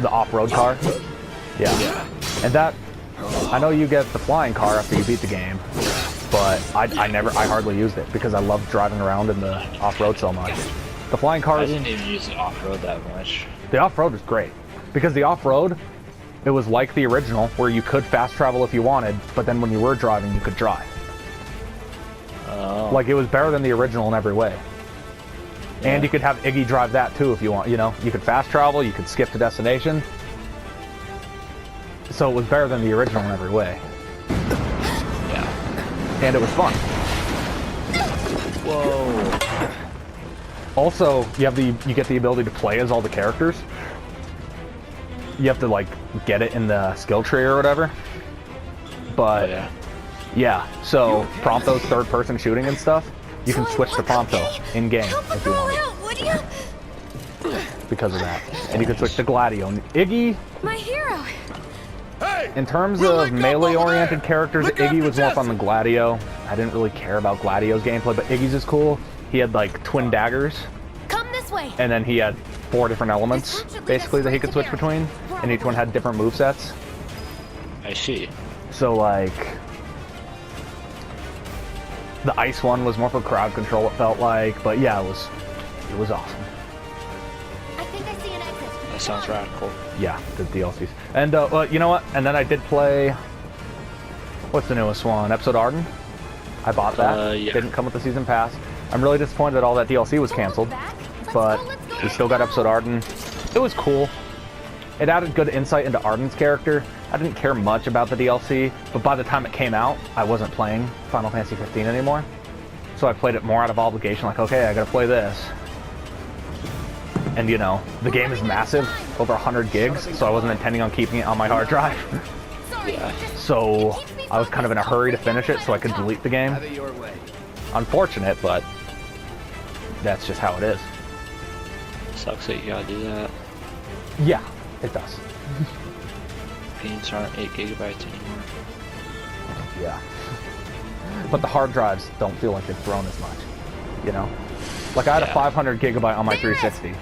The off-road car. Yeah. And that, I know you get the flying car after you beat the game, but I hardly used it because I loved driving around in the off-road so much. The flying I cars. didn't even use the off-road that much. The off-road was great because the off-road, it was like the original where you could fast travel if you wanted, but then when you were driving, you could drive. Oh. Like it was better than the original in every way. And you could have Iggy drive that too if you want, you know. You could fast travel, you could skip to destination. So it was better than the original in every way. Yeah. And it was fun. Whoa. Also, you get the ability to play as all the characters. You have to like get it in the skill tree or whatever. But yeah, so Prompto's third-person shooting and stuff. You can switch to Prompto in-game if you want. Because of that. And you can switch to Gladio. Iggy, My hero. Hey! in terms We'll of link up over melee-oriented there. characters, Look Iggy after was more fun Jesse. than Gladio. I didn't really care about Gladio's gameplay, but Iggy's is cool. He had like twin daggers, Come this way. and then he had 4 different elements, basically, that he could switch between, and each one had different movesets. I see. So like, the ice one was more for crowd control, it felt like, but yeah, it was awesome. I think I see an exit. That sounds radical. Yeah, the DLCs. And well, you know what? And then I did play, what's the newest one? Episode Arden. I bought that. Yeah. Didn't come with the season pass. I'm really disappointed that all that DLC was canceled, but we still got Episode Arden. It was cool. It added good insight into Arden's character. I didn't care much about the DLC, but by the time it came out, I wasn't playing Final Fantasy 15 anymore. So I played it more out of obligation, like, okay, I gotta play this. And you know, the game is massive, over 100 gigs, so I wasn't intending on keeping it on my hard drive. Sorry. So I was kind of in a hurry to finish it so I could delete the game. Have it your way. Unfortunate, but that's just how it is. Sucks that you gotta do that. Yeah, it does. Games aren't 8 gigabytes anymore. Yeah. But the hard drives don't feel like they've grown as much, you know? Like I had a 500 gigabyte on my 360.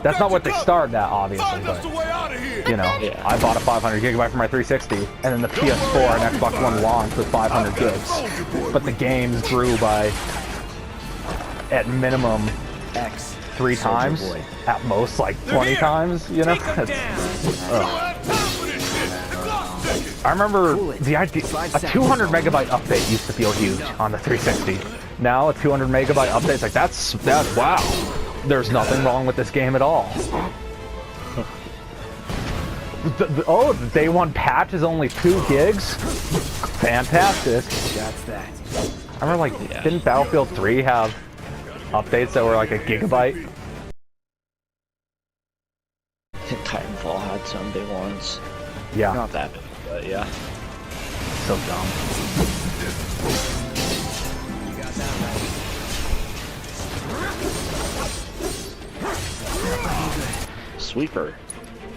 That's not what they started at, obviously, Find us but the way out of here. you know, Yeah. I bought a 500 gigabyte for my 360, and then the PS4 and Xbox One launched with 500 gigs. But the games grew by, at minimum, X. 3 Soldier times, boy. at most like 20 times, you know? I remember the idea, a 200 megabyte update used to feel huge on the 360. Now a 200 megabyte update, it's like, that's wow. There's nothing wrong with this game at all. The day one patch is only 2 gigs? Fantastic. That's that. I remember like, didn't Battlefield 3 have updates that were like a gigabyte? I think Titanfall had some big ones. Yeah, Not that big, but yeah. so dumb. You got that right. Sweeper.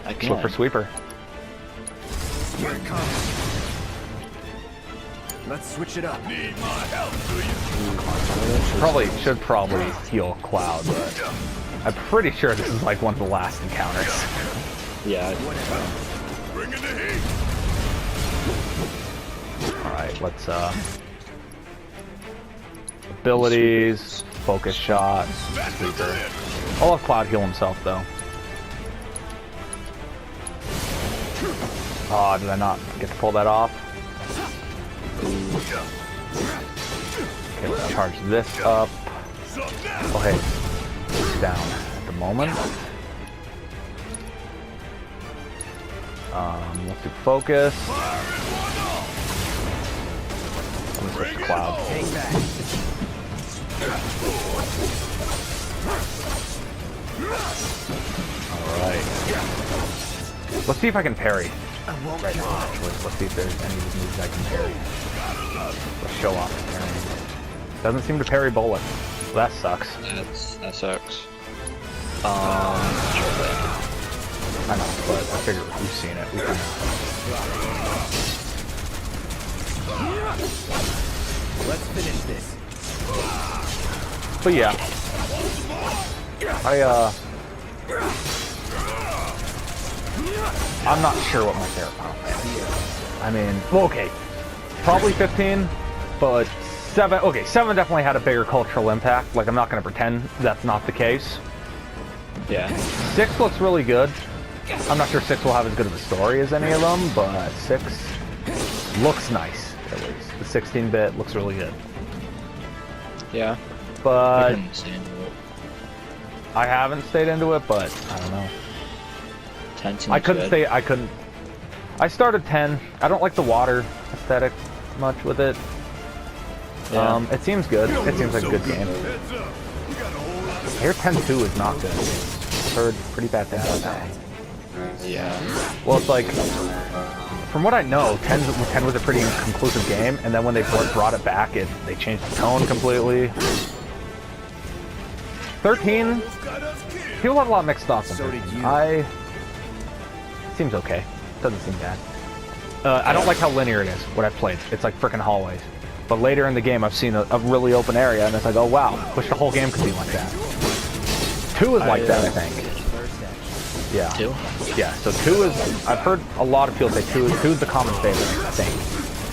Again. Sweeper. Here it comes. Let's switch it up. Need my help, do you? Should probably heal Cloud, but I'm pretty sure this is like one of the last encounters. Yeah. Bring in the heat. Alright, let's abilities, focus shot, sweeper. I'll have Cloud heal himself though. Oh, did I not get to pull that off? Okay, let's charge this up. Oh hey, it's down at the moment. Let's do focus. I'm gonna switch to cloud. Hang back. Alright. Let's see if I can parry. I won't Right now, actually. Let's see if there's any of these moves I can parry. Let's show off the parrying. Doesn't seem to parry bullets. Well, that sucks. That sucks. I know, but I figure we've seen it. We can. Let's finish this. But yeah, I'm not sure what my favorite Final Fantasy is. I mean, well, okay, probably 15, but 7. Okay, 7 definitely had a bigger cultural impact. Like, I'm not gonna pretend that's not the case. Yeah. 6 looks really good. I'm not sure 6 will have as good of a story as any of them, but 6 looks nice, at least. The 16-bit looks really good. Yeah. But couldn't stay into it. I haven't stayed into it, but I don't know. 10 seems I couldn't good. stay. I couldn't. I started 10. I don't like the water aesthetic much with it. Yeah. It seems good. It seems like a good game. Heads up. We got a whole lot of Here 10-2 is not good. I've heard pretty bad things about that. Yeah. Well, it's like, from what I know, 10 was a pretty conclusive game, and then when they brought it back, they changed the tone completely. 13, almost got us killed. people have a lot of mixed thoughts on So 13. did you. It seems okay. Doesn't seem bad. I don't like how linear it is, what I've played. It's like frickin' hallways. But later in the game, I've seen a really open area, and it's like, oh wow, wish the whole game could be like that. 2 is like that, I think. Yeah. 2? Yeah, so 2 is, I've heard a lot of people say 2 is the common favorite, I think.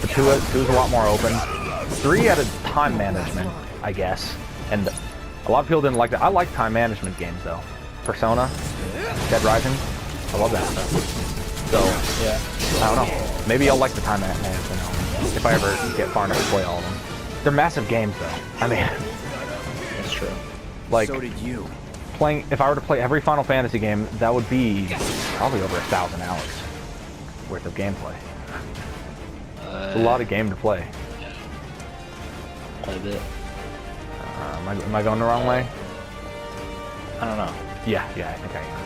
But 2 is a lot more open. 3 added time management, I guess. And a lot of people didn't like that. I like time management games, though. Persona, Dead Rising, I love that stuff. So, Yeah. I don't know. Maybe I'll like the time management if I ever get far enough to play all of them. They're massive games, though. I mean, That's true. like, So did you. if I were to play every Final Fantasy game, that would be probably over 1,000 hours worth of gameplay. It's a lot of game to play. Quite a bit. Am I going the wrong way? I don't know. Yeah, I think I am.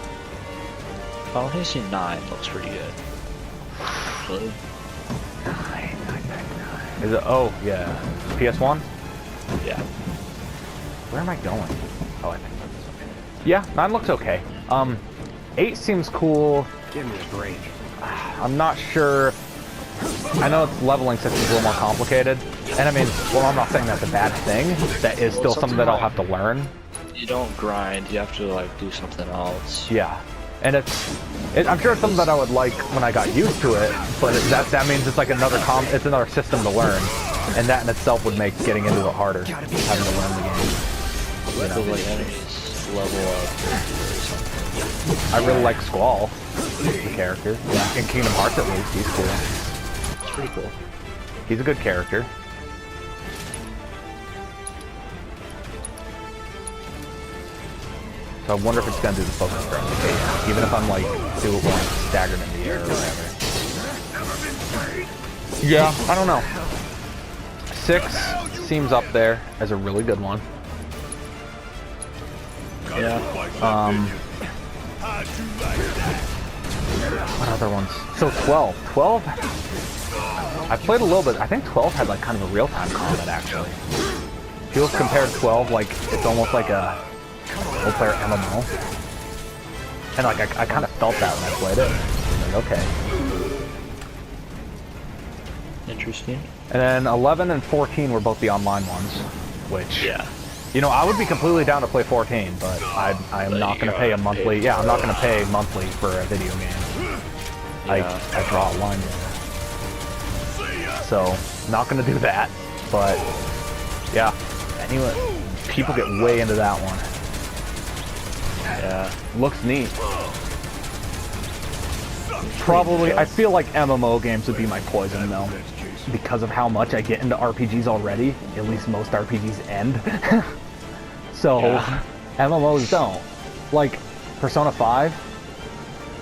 Final Fantasy 9 looks pretty good. Actually. 9. Is it? Oh, yeah. PS1? Yeah. Where am I going? Oh, I think that's this one. Yeah, 9 looks okay. 8 seems cool. Give me a break. I'm not sure. I know its leveling system's a little more complicated. And I mean, well, I'm not saying that's a bad thing. That is still something that I'll have to learn. You don't grind, you have to like do something else. Yeah. And I'm sure it's something that I would like when I got used to it, but that means it's like another system to learn, and that in itself would make getting into it harder, having to learn the game. You have to like enemies level up or something. I really like Squall, the character. In Kingdom Hearts at least, he's cool. It's pretty cool. He's a good character. So I wonder if it's gonna do the focus gratification, even if I'm like do it once, staggered in the air or whatever. Yeah, I don't know. 6 seems up there as a really good one. Yeah. What other ones? So 12. 12? I played a little bit. I think 12 had like kind of a real-time combat actually. Feels compared to 12 like it's almost like a full-player MMO. And like I kind of felt that when I played it. Like, okay. Interesting. And then 11 and 14 were both the online ones, which Yeah. you know, I would be completely down to play 14, but I am But not you going to pay a gotta monthly. pay Yeah, I'm not going to pay monthly for a video game. Yeah. I draw a line there. So, not going to do that. But yeah, anyway, people get way into that one. Yeah. Looks neat. Probably, I feel like MMO games would be my poison though, because of how much I get into RPGs already. At least most RPGs end. So, Yeah. MMOs don't. like Persona 5.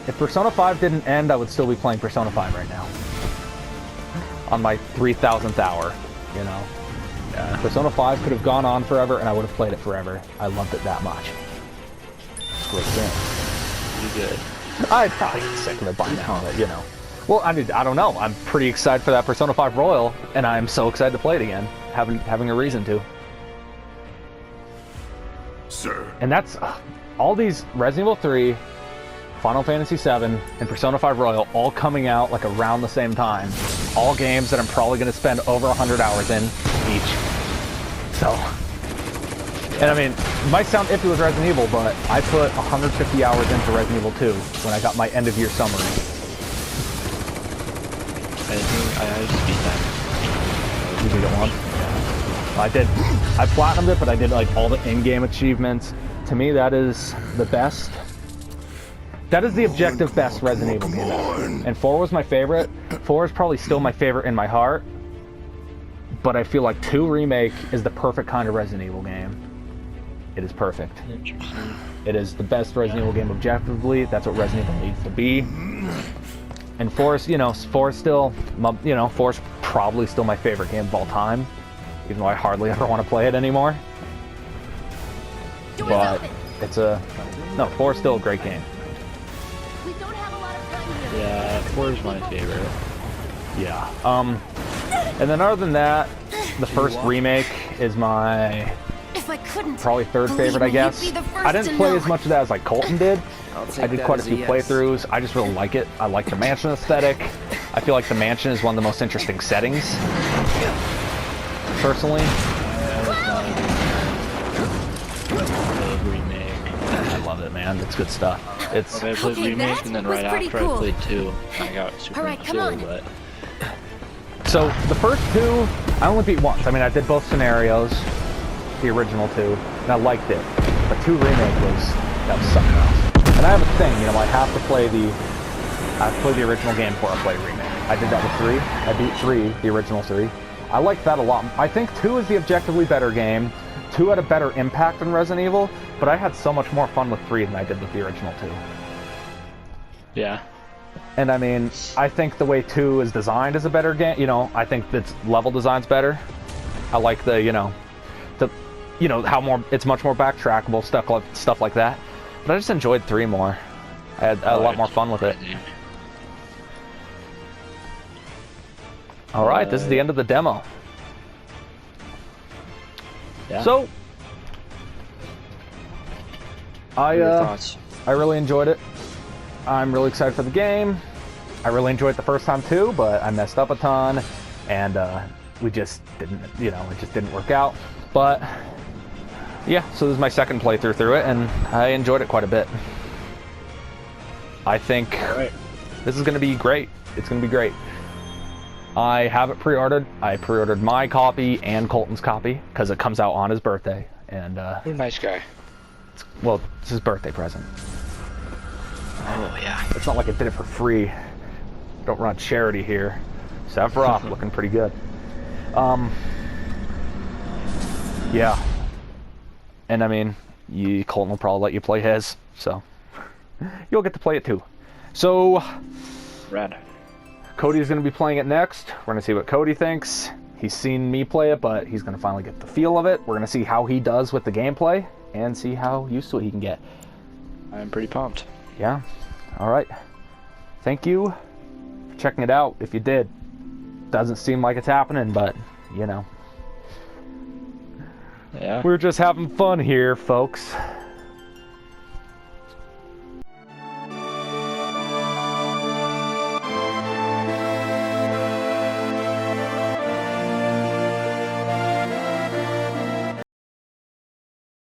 If Persona 5 didn't end, I would still be playing Persona 5 right now. On my 3,000th hour, you know. Yeah. Persona 5 could have gone on forever, and I would have played it forever. I loved it that much. It's a great game. Pretty good. I'd probably get sick of it by now, but, you know. Well, I mean, I don't know. I'm pretty excited for that Persona 5 Royal, and I'm so excited to play it again, having a reason to. Sir. And that's all these Resident Evil 3, Final Fantasy VII, and Persona 5 Royal all coming out like around the same time. All games that I'm probably going to spend over 100 hours in each. So, and I mean, it might sound iffy with Resident Evil, but I put 150 hours into Resident Evil 2 when I got my end of year summary. I just beat that. You beat it once? Yeah. I did. I platinumed it, but I did like all the in-game achievements. To me, that is the best. That is the objective best Resident Evil game ever. And 4 was my favorite. 4 is probably still my favorite in my heart. But I feel like 2 Remake is the perfect kind of Resident Evil game. It is perfect. Interesting. It is the best Resident Evil game objectively. That's what Resident Evil needs to be. And 4 is, you know, 4 is still, you know, 4 is probably still my favorite game of all time. Even though I hardly ever want to play it anymore. But it's a... No, 4 is still a great game. We don't have a lot of time here. Yeah, 4 is my favorite. Yeah. And then other than that, the first remake is my If I couldn't, probably third believe favorite, I me, guess. you'd be the first I didn't to play know. as much of that as like Colton did. Take I did that quite a as a few yes. playthroughs. I just really like it. I like the mansion aesthetic. I feel like the mansion is one of the most interesting settings. Personally. Remake. I love it, man. It's good stuff. It's I played Okay, Remake, that and then was right pretty after cool. I played 2. I got super Alright, come into on. 2, but... so the first 2 I only beat once. I mean, I did both scenarios, the original 2, and I liked it. But 2 Remake that was something else. And I have a thing, you know, I have to play the original game before I play Remake. I did that with 3. I beat 3, the original 3. I liked that a lot. I think 2 is the objectively better game. 2 had a better impact than Resident Evil, but I had so much more fun with 3 than I did with the original 2. Yeah. And I mean, I think the way 2 is designed is a better game. You know, I think its level design's better. I like the, you know, how it's much more backtrackable, stuff like that. But I just enjoyed 3 more. I had a lot more fun with it. All right, this is the end of the demo. Yeah. So, What are your thoughts? I really enjoyed it. I'm really excited for the game. I really enjoyed it the first time too, but I messed up a ton, and we just didn't, you know, it just didn't work out. But yeah, so this is my second playthrough through it, and I enjoyed it quite a bit. I think this is going to be great. It's going to be great. I have it pre-ordered. I pre-ordered my copy and Colton's copy because it comes out on his birthday, and What a nice guy. well, it's his birthday present. Oh, yeah. It's not like I did it for free. Don't run charity here. Sephiroth looking pretty good. Yeah. And I mean, Colton will probably let you play his, so you'll get to play it too. So, Rad. Kody's going to be playing it next. We're going to see what Kody thinks. He's seen me play it, but he's going to finally get the feel of it. We're going to see how he does with the gameplay and see how used to it he can get. I'm pretty pumped. Yeah. All right. Thank you for checking it out. If you did, doesn't seem like it's happening, but you know, Yeah. we're just having fun here, folks.